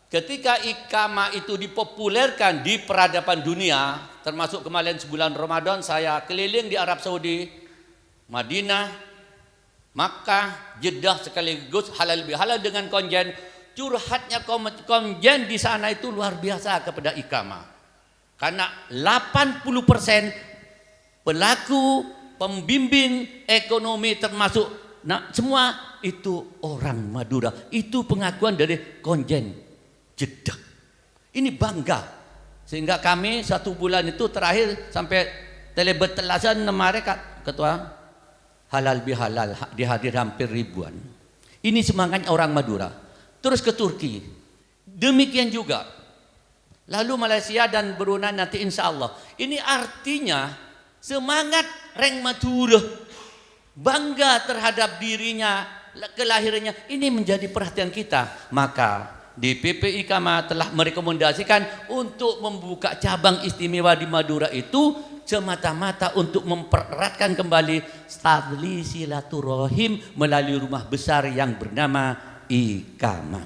ketika Ikama itu dipopulerkan di peradaban dunia, termasuk kemarin sebulan Ramadan saya keliling di Arab Saudi, Madinah, Makkah, Jeddah sekaligus halal bihalal dengan konjen. Curhatnya konjen di sana itu luar biasa kepada Ikama. Karena 80% pelaku, pembimbing ekonomi termasuk semua itu orang Madura. Itu pengakuan dari konjen Jeddah. Ini bangga. Sehingga kami 1 bulan itu terakhir sampai telebetelasan mereka ketua halal bihalal dihadir hampir ribuan. Ini semangatnya orang Madura. Terus ke Turki, demikian juga. Lalu Malaysia dan Brunei nanti insya Allah. Ini artinya semangat Reng Madura, bangga terhadap dirinya, kelahirannya, ini menjadi perhatian kita. Maka DPP Ikama telah merekomendasikan untuk membuka cabang istimewa di Madura itu semata-mata untuk mempereratkan kembali tali silaturahim melalui rumah besar yang bernama Ikama.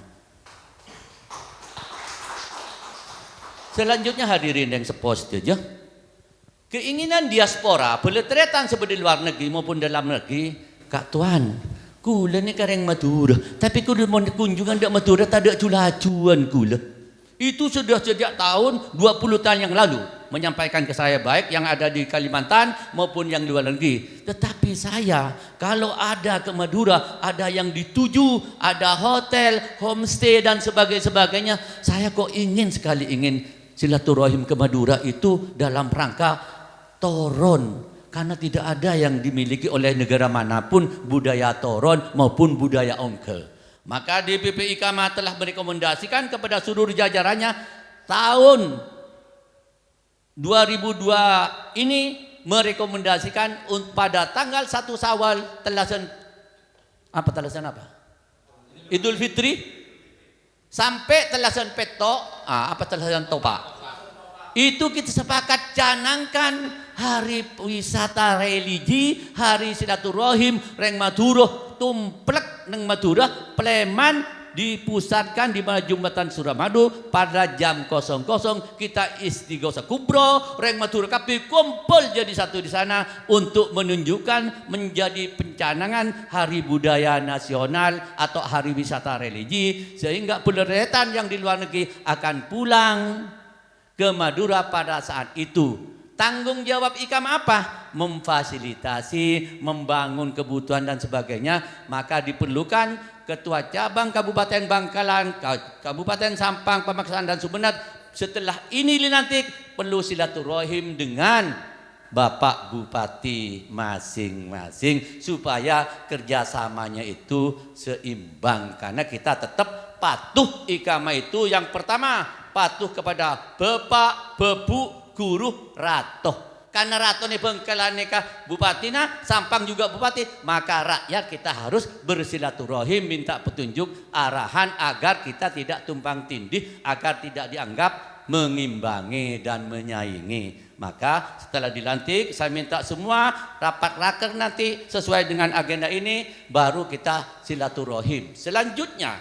Selanjutnya hadirin yang sepost aja, keinginan diaspora pelestarian seperti luar negeri maupun dalam negeri, Kak Tuan, kula ni kareng Madura, tapi kula mau kunjungan dak Madura tak ada culacuan kula. Itu sudah sejak tahun 20 tahun yang lalu menyampaikan ke saya, baik yang ada di Kalimantan maupun yang luar negeri. Tetapi saya kalau ada ke Madura, ada yang dituju, ada hotel, homestay dan sebagainya, saya kok ingin silaturahim ke Madura itu dalam rangka toron, karena tidak ada yang dimiliki oleh negara manapun budaya toron maupun budaya ongkel. Maka DPP Ikama telah merekomendasikan kepada seluruh jajarannya tahun 2002 ini merekomendasikan pada tanggal 1 Syawal telasan apa? Idul Fitri sampai telasan petok, apa telasan topa. Itu kita sepakat canangkan hari wisata religi, hari silaturahim reng Madura, tumplek neng Madura, Pleman dipusatkan di mana Jumatan Suramadu pada jam 00 kita istighosa kubro reng Madura kapi kumpul jadi satu di sana untuk menunjukkan menjadi pencanangan hari budaya nasional atau hari wisata religi, sehingga penderetan yang di luar negeri akan pulang ke Madura pada saat itu. Tanggung jawab IKAM apa? Memfasilitasi, membangun kebutuhan dan sebagainya. Maka diperlukan Ketua Cabang Kabupaten Bangkalan, Kabupaten Sampang, Pamekasan dan Sumeneb. Setelah ini nanti perlu silaturahim dengan Bapak Bupati masing-masing supaya kerjasamanya itu seimbang. Karena kita tetap patuh IKAMA itu yang pertama patuh kepada Bapak, Bebu, Guru, Ratoh. Karena Ratoh nih Bangkalan nikah Bupatina, Sampang juga Bupati, maka rakyat kita harus bersilaturahim minta petunjuk arahan agar kita tidak tumpang tindih, agar tidak dianggap mengimbangi dan menyaingi. Maka setelah dilantik saya minta semua rapat raker nanti sesuai dengan agenda ini baru kita silaturahim. Selanjutnya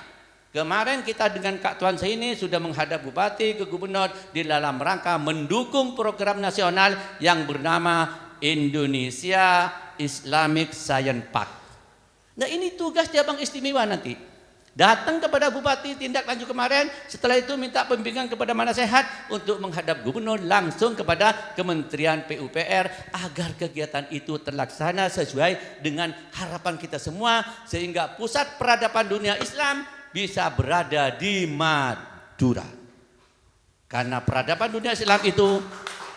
kemarin kita dengan Kak Tuan saya ini sudah menghadap Bupati ke Gubernur di dalam rangka mendukung program nasional yang bernama Indonesia Islamic Science Park. Nah ini tugas cabang istimewa nanti. Datang kepada Bupati tindak lanjut kemarin, setelah itu minta pembimbingan kepada Manasehat untuk menghadap Gubernur langsung kepada Kementerian PUPR agar kegiatan itu terlaksana sesuai dengan harapan kita semua sehingga pusat peradaban dunia Islam bisa berada di Madura. Karena peradaban dunia Islam itu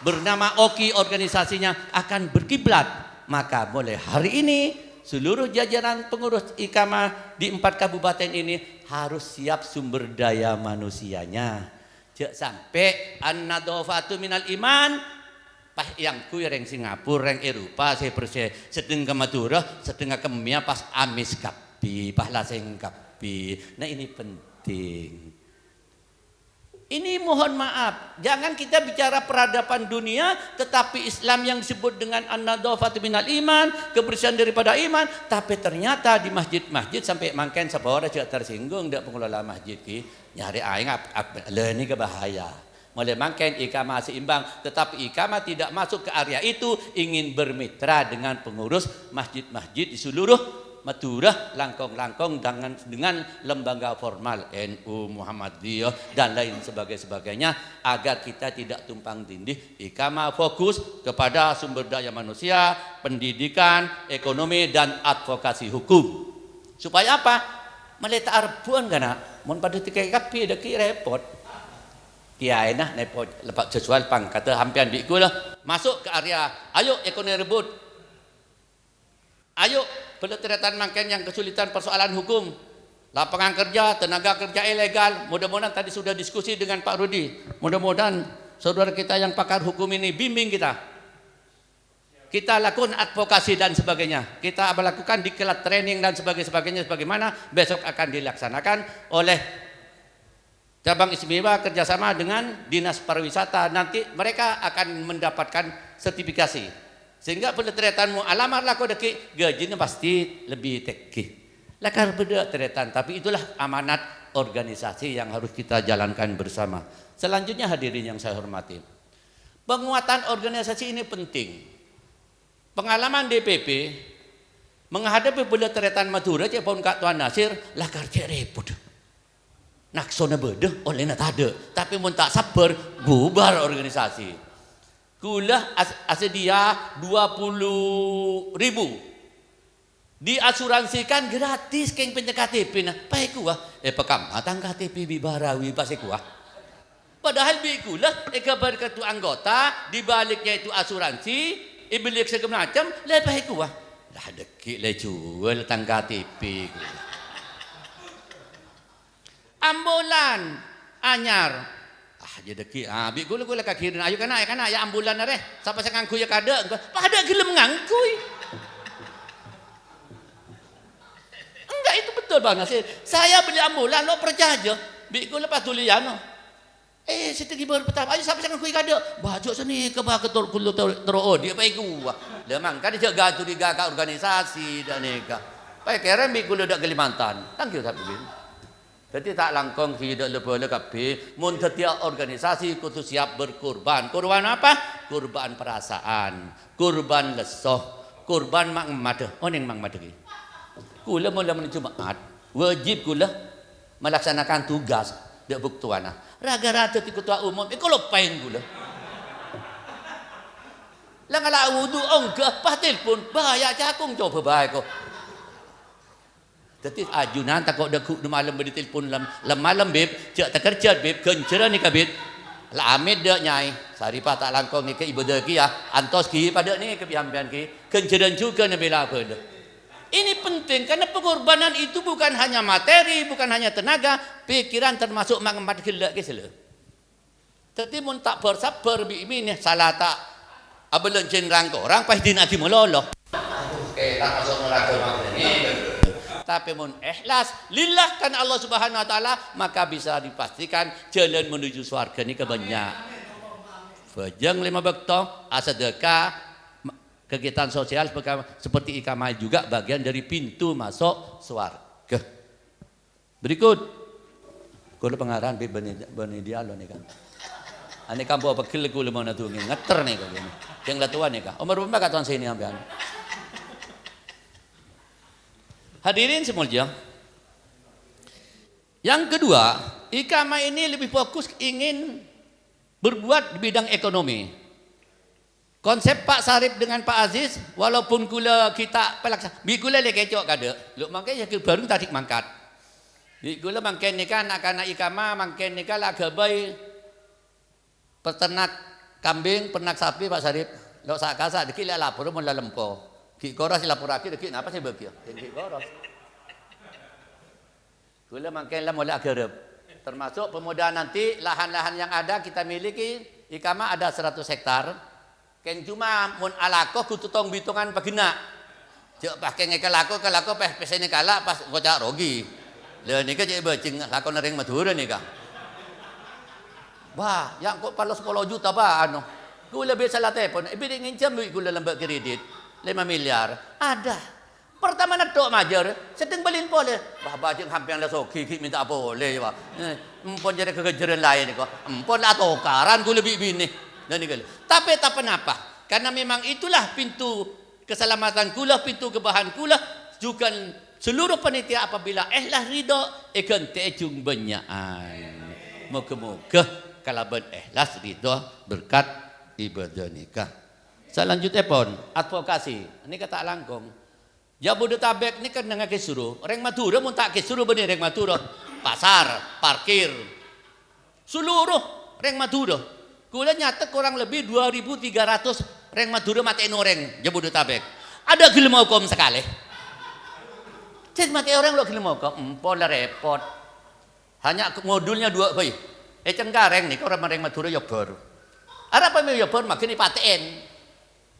bernama OKI organisasinya akan berkiblat. Maka mulai hari ini seluruh jajaran pengurus IKAMA di 4 kabupaten ini harus siap sumber daya manusianya. Jangan sampai an-nadhafatu minal iman pas yang kui reng Singapura, reng Eropa, saya percaya setengah Madura, setengah kemia pas amis kapi, pas laseng kapi. Nah ini penting. Ini mohon maaf, jangan kita bicara peradaban dunia tetapi Islam yang disebut dengan an-nadhafatu minal iman, kebersihan daripada iman, tapi ternyata di masjid-masjid sampai mangken sepora juga tersinggung dak pengelola masjid ki nyari aing ini kebahaya. Mulai mangken IKAMA seimbang, tetapi IKAMA tidak masuk ke area itu, ingin bermitra dengan pengurus masjid-masjid di seluruh Madura, langkong-langkong dengan lembaga formal NU, Muhammadiyah dan lain sebagainya agar kita tidak tumpang tindih. IKAMA fokus kepada sumber daya manusia, pendidikan, ekonomi dan advokasi hukum. Supaya apa? Meletak arbuan kana mun pada tikai kapi deki repot. Kiai nah nepot lepas sesuai pangkata hampian bikulah masuk ke area ayo ekonomi rebut. Ayo penelitian mangken yang kesulitan persoalan hukum, lapangan kerja, tenaga kerja ilegal. Mudah-mudahan tadi sudah diskusi dengan Pak Rudi. Mudah-mudahan saudara kita yang pakar hukum ini bimbing kita. Kita lakukan advokasi dan sebagainya. Kita melakukan diklat training dan sebagainya sebagaimana besok akan dilaksanakan oleh cabang istimewa kerjasama dengan Dinas Pariwisata. Nanti mereka akan mendapatkan sertifikasi. Sehingga penelitianmu alamar lah kau deki gajinya pasti lebih teki. Lakar beda teretan, tapi itulah amanat organisasi yang harus kita jalankan bersama. Selanjutnya hadirin yang saya hormati, penguatan organisasi ini penting. Pengalaman DPP menghadapi penelitian Madura cek pun Kak Tuan Nasir lakar cek repot. Naksona beda oleh nak ada, tapi mun tak sabar bubar organisasi. Gula asedia 20.000 diasuransikan gratis keng penyek KTP nah pae kuah pekam atang KTP bibarawi pase kuah padahal bi gula kabar ketua anggota dibaliknya itu asuransi ibilik segala macam le pae kuah lah deki le jual tang KTP ambulan anyar aja deki. Bi gula kakirin ayo kana ya ambulan na re. Sampai sa ngangku ya kada. Pada gelem ngangkuy. Enggak itu betul Bang Nasir. Saya beli ambulan lo percaya. Bi gula pas tulian no. Situ gibur pertama ayo sampai sa ngangku kada. Baju seni ke ba ketur kulo tero dia pai gua. Lemang kan dia gatu di gaka organisasi dan neka. Pai kere bi gula dak Kalimantan. Thank you tapi. Jadi tak langkong hidup lebih kabeh mun setiap organisasi kudu siap berkorban. Korban apa? Korban perasaan, korban lesoh, korban mang made. Oning mang made ki. Kula mula menuju Jumat, wajib kula melaksanakan tugas dak buktuana. Raga-raga ti ketua umum iku lopain kula. Lang ala wudu onggah pas telepon bahaya cakung coba bae ko. Jadi ajunan takut dah malam beri telefon lam malam beb cak tak kerja beb kencera ni kabit la amid dak nyai saripah tak langkong ni ke ibadah ki ya antos ki pada ni ke biambian ki kenceran juga na bela apa dah. Ini penting karena pengorbanan itu bukan hanya materi, bukan hanya tenaga, pikiran termasuk mengempat gelak ke sela. Tapi mun tak bersabar bi ini salah tak abelan cenrang ko orang pasti nanti meloloh. Tak masuk neraka maknanya. Tapi mun ikhlas lillah kan Allah Subhanahu wa taala maka bisa dipastikan jalan menuju surga ni kebanyak. Fajang 5 waktu sedekah kegiatan sosial seperti ikamah juga bagian dari pintu masuk surga. Berikut kalau pengarahan bani dialog ni kan. Ane kampo apa kil kul mau natu ngeter nih kan. Yang latuan nih kan. Umur berapa katuan sini ambian. Hadirin semuanya. Yang kedua, ikamah ini lebih fokus ingin berbuat di bidang ekonomi. Konsep Pak Sarip dengan Pak Aziz, walaupun kula kita pelaksana, bi kula le kecok kada. Lu makanya ke baru tadi mangkat. Bi kula mangken nikah anak-anak ikamah, mangken nikah lah gabai peternak kambing, peternak sapi Pak Sarip. Lo sakasa dikit lah lapor mun lalempo. Ki koros lapor aki dikit apa sih bagi? Ki koros. Kula mangken lah mulai agarep. Termasuk pemuda nanti lahan-lahan yang ada kita miliki ikamah ada 100 hektar. Ken cuma mun alakoh kudu tong bitungan pagina. Jek pakai ngekalako peh pesene kala pas gocak rogi. Le nika jek becing lakon ring Madura nika. Wah, yang kok palo 10 juta ba ano. Kula biasa la telepon, ibig nginjam duit kula lembak kredit 5 miliar. Ada. Pertama nato majer, sedang balin boleh. Bah bajing hampir lah soki minta boleh ba. Empon jadi kegejeran lain kok. Empon lah tokaran kula lebih bini. Dan ini. Tapi tak kenapa? Karena memang itulah pintu keselamatan kula, pintu kebahan kula. Juga seluruh panitia apabila ikhlas ridho, ikan tejung benyaan. Moga-moga kalaban ikhlas ridho berkat ibadah nikah. Selanjutnya pun advokasi. Ini kata langkong. Jabodetabek ini kan dengan kesuruh. Reng Madura mun tak kesuruh benih reng Madura. Pasar, parkir. Seluruh reng Madura. Kula nyata kurang lebih 2.300 reng Madura mati orang Jabodetabek. Ada gelem hukum sekali. Jadi mati orang lo gelem hukum. Empol repot. Hanya modulnya 2 bayi. Cengkareng nih orang reng Madura ya baru. Ada apa ya baru makin dipaten.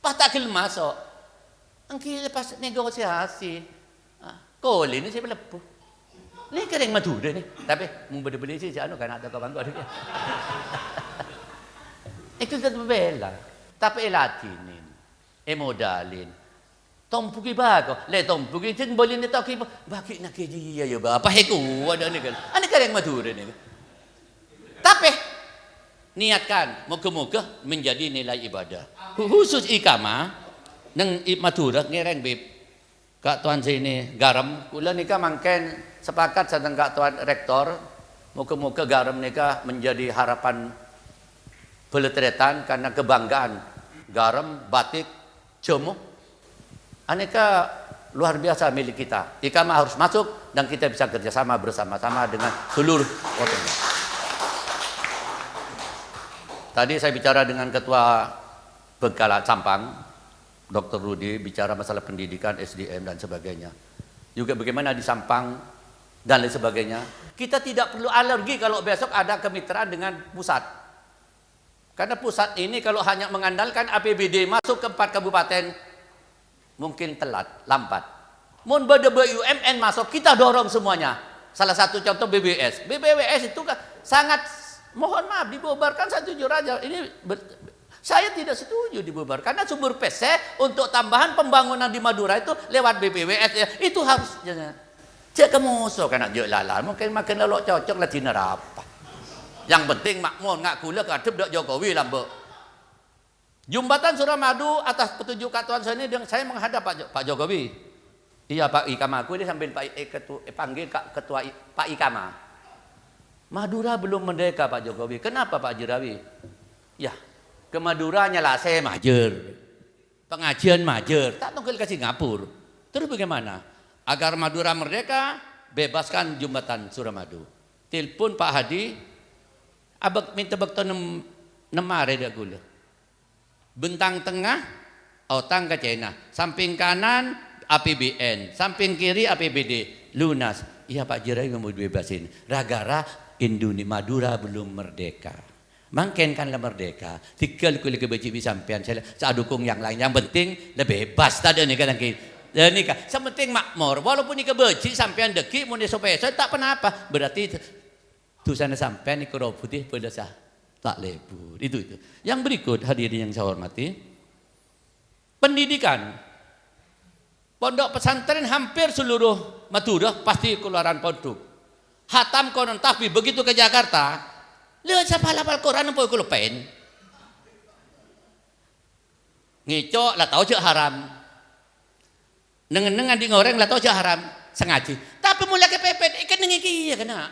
Pas tak gelem masuk. Angki lepas negosiasi. Koli ini saya melepuh. Ini kering Madura nih. Tapi mau beli-beli sih jangan kan ada kawan gua. Itu tetap bela. Tapi elatinin. Modalin. Tompuki bago. Le tompuki jen boleh ni tak kiba. Bagi nak dia ya ba. Apa heku ada ni kan. Ani kering Madura nih. Tapi niatkan moga-moga menjadi nilai ibadah. Khusus ikamah neng Madura ngereng bib kak tuan sini garam kula nika mangken sepakat sedang kak tuan rektor muka-muka garam nika menjadi harapan beletretan karena kebanggaan garam batik jemu aneka luar biasa milik kita ikamah harus masuk dan kita bisa kerjasama bersama-sama dengan seluruh kota. Tadi saya bicara dengan ketua Bengkala Sampang Dr. Rudi bicara masalah pendidikan, SDM dan sebagainya. Juga bagaimana di Sampang dan lain sebagainya. Kita tidak perlu alergi kalau besok ada kemitraan dengan pusat. Karena pusat ini kalau hanya mengandalkan APBD masuk ke 4 kabupaten, mungkin telat, lambat. Mun BUMN masuk, kita dorong semuanya. Salah satu contoh BBS. BBWS itu kan sangat, mohon maaf dibubarkan, saya jujur aja. Saya tidak setuju dibubarkan. Karena sumber PC untuk tambahan pembangunan di Madura itu lewat BBWS. Ya, itu harus. Cek kemusuh kan aja lala. Mungkin makin lelok cocok lah Cina apa. Yang penting makmur ngak kula kadep dak Jokowi lah mbok. Jembatan Suramadu atas petunjuk Katuan saya menghadap Pak Jokowi. Iya Pak Ikama, aku ini sambil panggil ketua Pak Ikama. Madura belum merdeka Pak Jokowi. Kenapa Pak Jerawi? Ya, ke Maduranya lah saya majer. Pengajian majer, tak tunggu ke Singapura. Terus bagaimana? Agar Madura merdeka, bebaskan jembatan Suramadu. Telepon Pak Hadi, abang minta bakto nemare dia gula. Bentang tengah, otang ke China. Samping kanan, APBN. Samping kiri, APBD. Lunas. Iya Pak Jirai mau bebasin. Ragara Indonesia Madura belum merdeka. Mungkin kan lah merdeka. Tinggal kulit kebeji sampean saya dukung yang lain. Yang penting lebih bebas tadi nih kan dan ini kan. Sementing makmur. Walaupun ini kebeji sampean deki mau supaya saya tak apa. Berarti tulisannya sampean ini kerop putih pada sah tak lebur. Itu. Yang berikut hadirin yang saya hormati. Pendidikan. Pondok pesantren hampir seluruh Madura pasti keluaran pondok. Hatam konon tapi begitu ke Jakarta, lihat siapa hafal Quran apa kulo pen. Ngicok lah tahu cek haram. Nengen-nengan di ngoreng lah tahu cek haram sengaja. Tapi mulai kepepet ikan nengi kieu kena.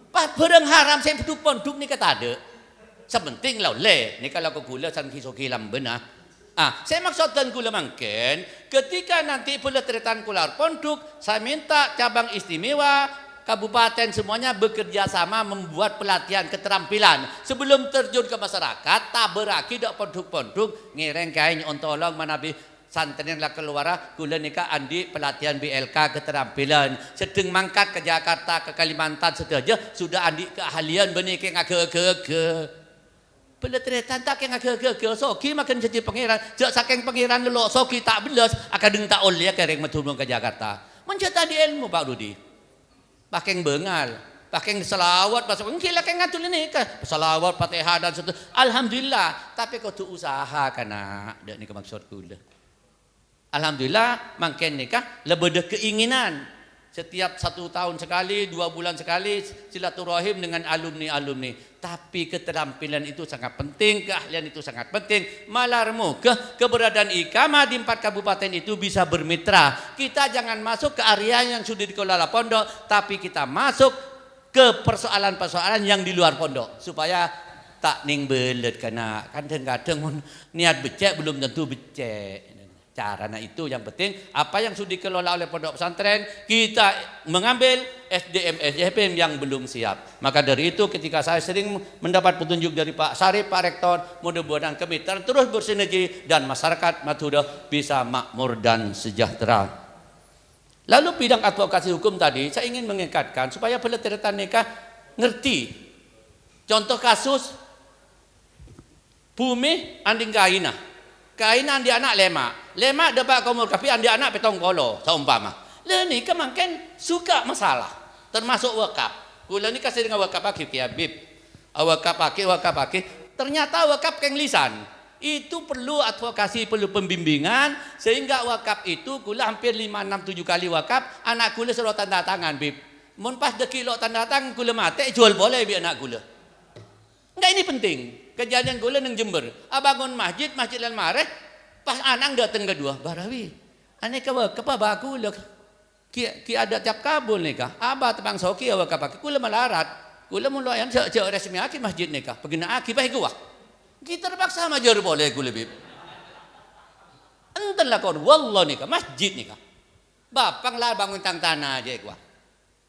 Pas barang haram saya hidup pondok ni kata ada. Sepenting lah le. Ni kalau aku gula san kisoki lambena. Saya maksudkan gula mungkin ketika nanti peletretan kular pondok, saya minta cabang istimewa kabupaten semuanya bekerja sama membuat pelatihan keterampilan sebelum terjun ke masyarakat. Tak beraki dak pondok-pondok ngireng kain ontolong manabi santren lah keluar gula nikah andi pelatihan BLK keterampilan sedang mangkat ke Jakarta ke Kalimantan saja sudah andi keahlian benih ke peletretan tak yang agak soki makan jadi pangeran jak saking pangeran lelok soki tak belas akadeng tak oleh kereng meturun ke Jakarta mencetak di ilmu Pak Rudi pakai bengal pakai selawat pasal kira kayak ngatul ini kan selawat Fatihah dan seterusnya alhamdulillah tapi kau tu usaha kana dak ni maksud kula alhamdulillah makin nikah lebih ada keinginan setiap 1 tahun sekali, 2 bulan sekali silaturahim dengan alumni-alumni. Tapi keterampilan itu sangat penting, keahlian itu sangat penting. Malarmu keberadaan Ikama di 4 kabupaten itu bisa bermitra. Kita jangan masuk ke area yang sudah dikelola pondok, tapi kita masuk ke persoalan-persoalan yang di luar pondok supaya tak ning belet karena kadang-kadang niat becek belum tentu becek. Caranya itu yang penting apa yang sudah dikelola oleh pondok pesantren kita mengambil SDM yang belum siap. Maka dari itu ketika saya sering mendapat petunjuk dari Pak Sarip, Pak Rektor, mudah-mudahan kami terus bersinergi dan masyarakat Madura bisa makmur dan sejahtera. Lalu bidang advokasi hukum tadi saya ingin mengingatkan supaya peletretan nikah ngerti. Contoh kasus bumi anding kaina andi anak lema dapat komur tapi andi anak petong kolo seumpama le ni kemangken suka masalah termasuk wakaf kula ni kasih dengan wakaf aki Habib wakaf aki ternyata wakaf keng lisan itu perlu advokasi perlu pembimbingan sehingga wakaf itu kula hampir 5 6 7 kali wakaf anak kula suruh tanda tangan Bib mun pas de kilo tanda tangan kula mate jual boleh bi anak kula enggak ini penting. Kejadian gula neng Jember, abangun masjid lan mareh, pas anang datang kedua, barawi, aneh kawa kepa baku lek, ki ada tiap kabul nikah, abah tebang soki awak kapaki, kula malarat, kula mulayan sejak resmi aki masjid nikah, pegina aki baik gua, kita terpaksa majar boleh gula bib, enten lah kau, wallah nikah, masjid nikah, bapang lah bangun tang tanah aja gua.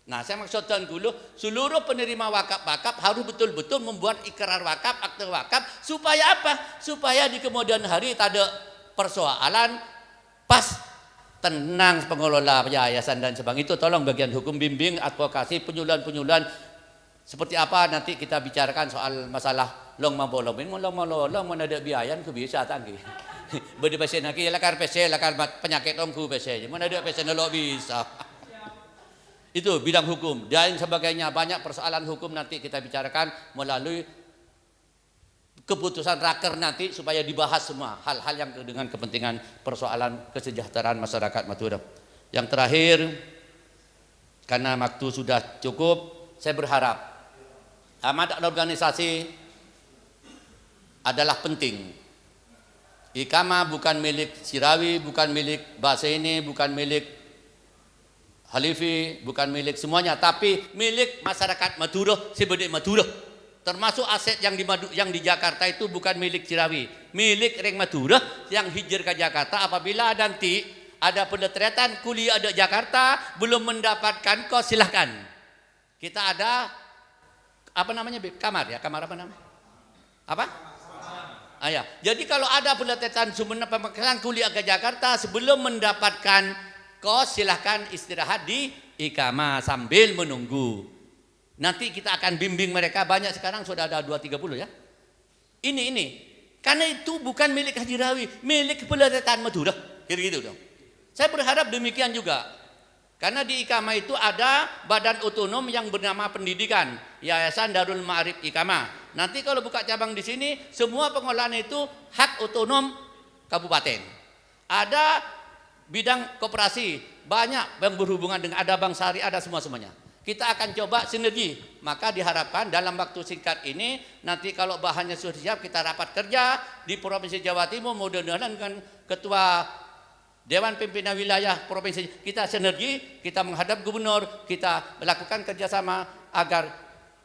Nah, saya maksudkan dulu seluruh penerima wakaf harus betul-betul membuat ikrar wakaf, akte wakaf supaya apa? Supaya di kemudian hari tak ada persoalan pas tenang pengelola yayasan dan sebagainya itu tolong bagian hukum bimbing advokasi penyuluhan Seperti apa nanti kita bicarakan soal masalah long mabolong. Long mabolong mana ada biaya ku bisa tangki. Beri pasien lagi lakar pasien lakar penyakit ongku pasien. Mana ada pasien lo bisa. Itu bidang hukum dan sebagainya, banyak persoalan hukum nanti kita bicarakan melalui keputusan raker nanti supaya dibahas semua hal-hal yang dengan kepentingan persoalan kesejahteraan masyarakat Madura. Yang terakhir, karena waktu sudah cukup, saya berharap amanat organisasi adalah penting. Iqamah bukan milik Sirawi, bukan milik Baseni, bukan milik Halifi, bukan milik semuanya, tapi milik masyarakat Madura, sebagai Madura. Termasuk aset yang di Jakarta itu bukan milik Sirawi, milik Reng Madura yang hijrah ke Jakarta. Apabila nanti ada pendetratan kuliah di Jakarta belum mendapatkan kos, silahkan. Kita ada apa namanya kamar ya, kamar apa namanya? Apa? Ya. Jadi kalau ada pendetratan sumber pemakaran kuliah ke Jakarta sebelum mendapatkan kos, silahkan istirahat di Iqamah sambil menunggu. Nanti kita akan bimbing mereka, banyak sekarang sudah ada 230 ya. Ini. Karena itu bukan milik Haji Rawi, milik Pelatihan Madura. Gitu dong. Saya berharap demikian juga. Karena di Iqamah itu ada badan otonom yang bernama pendidikan, Yayasan Darul Ma'arif Iqamah. Nanti kalau buka cabang di sini, semua pengolahan itu hak otonom kabupaten. Ada bidang koperasi, banyak yang berhubungan dengan, ada bank syariah, ada semuanya. Kita akan coba sinergi. Maka diharapkan dalam waktu singkat ini, nanti kalau bahannya sudah siap, kita rapat kerja di Provinsi Jawa Timur, mudah-mudahan dengan Ketua Dewan Pimpinan Wilayah Provinsi, kita sinergi, kita menghadap Gubernur, kita melakukan kerjasama agar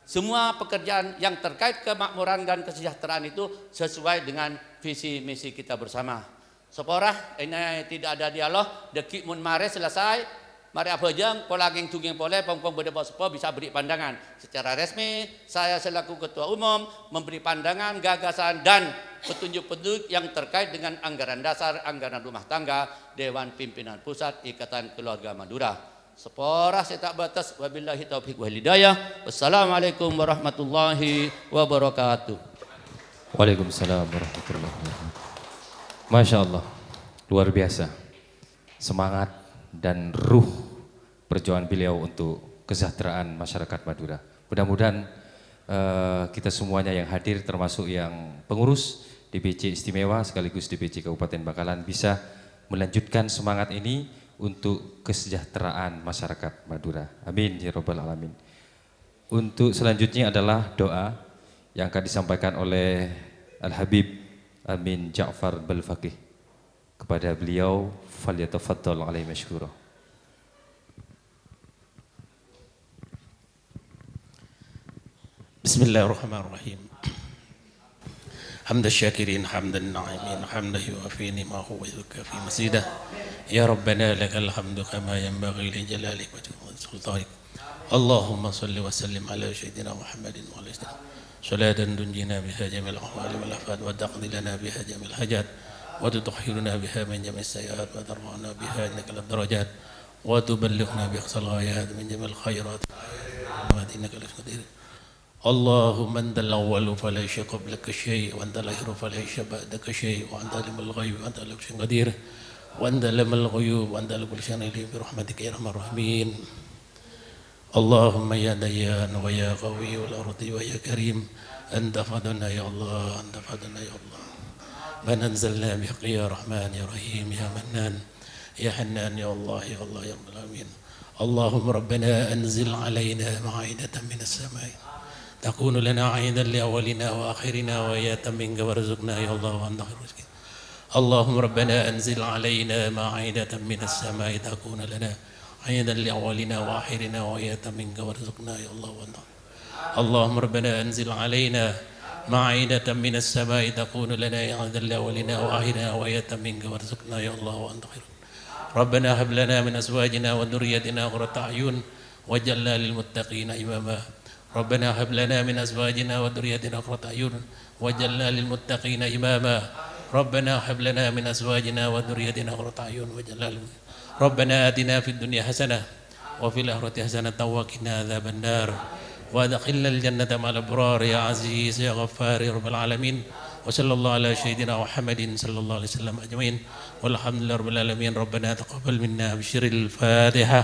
semua pekerjaan yang terkait kemakmuran dan kesejahteraan itu sesuai dengan visi misi kita bersama. Seporah ini tidak ada dialog, dekik mun mare selesai, mari apa jeng polaging tungging pole pongpong berdebat sepo bisa beri pandangan secara resmi. Saya selaku ketua umum memberi pandangan, gagasan dan petunjuk-petunjuk yang terkait dengan anggaran dasar, anggaran rumah tangga Dewan Pimpinan Pusat Ikatan Keluarga Madura. Seporah saya tak batas, wabillahi taufiq wal hidayah. Wassalamualaikum warahmatullahi wabarakatuh. Waalaikumsalam warahmatullahi wabarakatuh. Masya Allah, luar biasa semangat dan ruh perjuangan beliau untuk kesejahteraan masyarakat Madura. Mudah-mudahan kita semuanya yang hadir, termasuk yang pengurus DPC Istimewa sekaligus DPC Kabupaten Bangkalan, bisa melanjutkan semangat ini untuk kesejahteraan masyarakat Madura. Amin ya rabbal alamin. Untuk selanjutnya adalah doa yang akan disampaikan oleh Al-Habib Amin Ja'far Balfaqih. Kepada beliau, falyatafaddal alaihi mashkura. Bismillahirrahmanirrahim. Hamdan syakirin, hamdan na'imin, hamdan yuafi ni'mahu wa yukafi masidah. Ya Rabbana lakal hamdu kama yanbaghi li jalalik wa sultanik. Allahumma salli wa sallim ala sayyidina Muhammadin wa ala alihi. Salatan tunjina biha jamil ahwali wal afat wa taqdi lana biha jamil hajat wa tutahhiruna biha min jamil sayyi'at wa tarfa'una biha innaka darajat wa tuballighuna bi aqsal ghayat min jamil khairat wa innaka qadir. Allahumma antal awwal fa la shay'a qablaka shay' wa antal akhiru fa la shay'a ba'daka shay' wa anta alimul ghaib wa anta ala kulli shay'in qadir wa anta alimul ghuyub wa anta ala kulli shay'in alim bi rahmatika ya arhamar rahimin. Allahumma ya dayyan wa ya qawi wal ardi wa ya karim anta fadana ya Allah, anta fadana ya Allah. Man anzalna bihaqqi ya rahman ya rahim ya mannan ya hannan ya Allah ya Allah ya rabbal alamin. Allahumma rabbana anzil alaina ma'idatan minas samai takunu lana 'aidan li awwalina wa akhirina wa ayatan minka warzuqna ya Allah wa anta khairul rizqin. Allahumma rabbana anzil alaina ma'idatan minas samai takunu lana عيدا لأولنا وآخرنا وآية منك وارزقنا يا الله وانت. اللهم ربنا أنزل علينا معيدة من السماء تكون لنا عيدا لأولنا وآخرنا وآية منك وارزقنا يا الله وانت خير. ربنا هب لنا من أزواجنا وذريتنا قرة أعين واجعلنا للمتقين إماما. ربنا هب لنا من أزواجنا وذريتنا قرة أعين واجعلنا للمتقين إماما. ربنا هب لنا من أزواجنا وذريتنا قرة أعين واجعلنا ربنا آتنا في الدنيا حسنة وفي الآخرة حسنة وقنا عذاب النار. وأدخلنا الجنة مع الأبرار يا عزيز يا غفار يا رب العالمين. وصلى الله على سيدنا محمد صلى الله عليه وسلم أجمعين والحمد لله رب العالمين. ربنا تقبل منا بشر الفاتحة.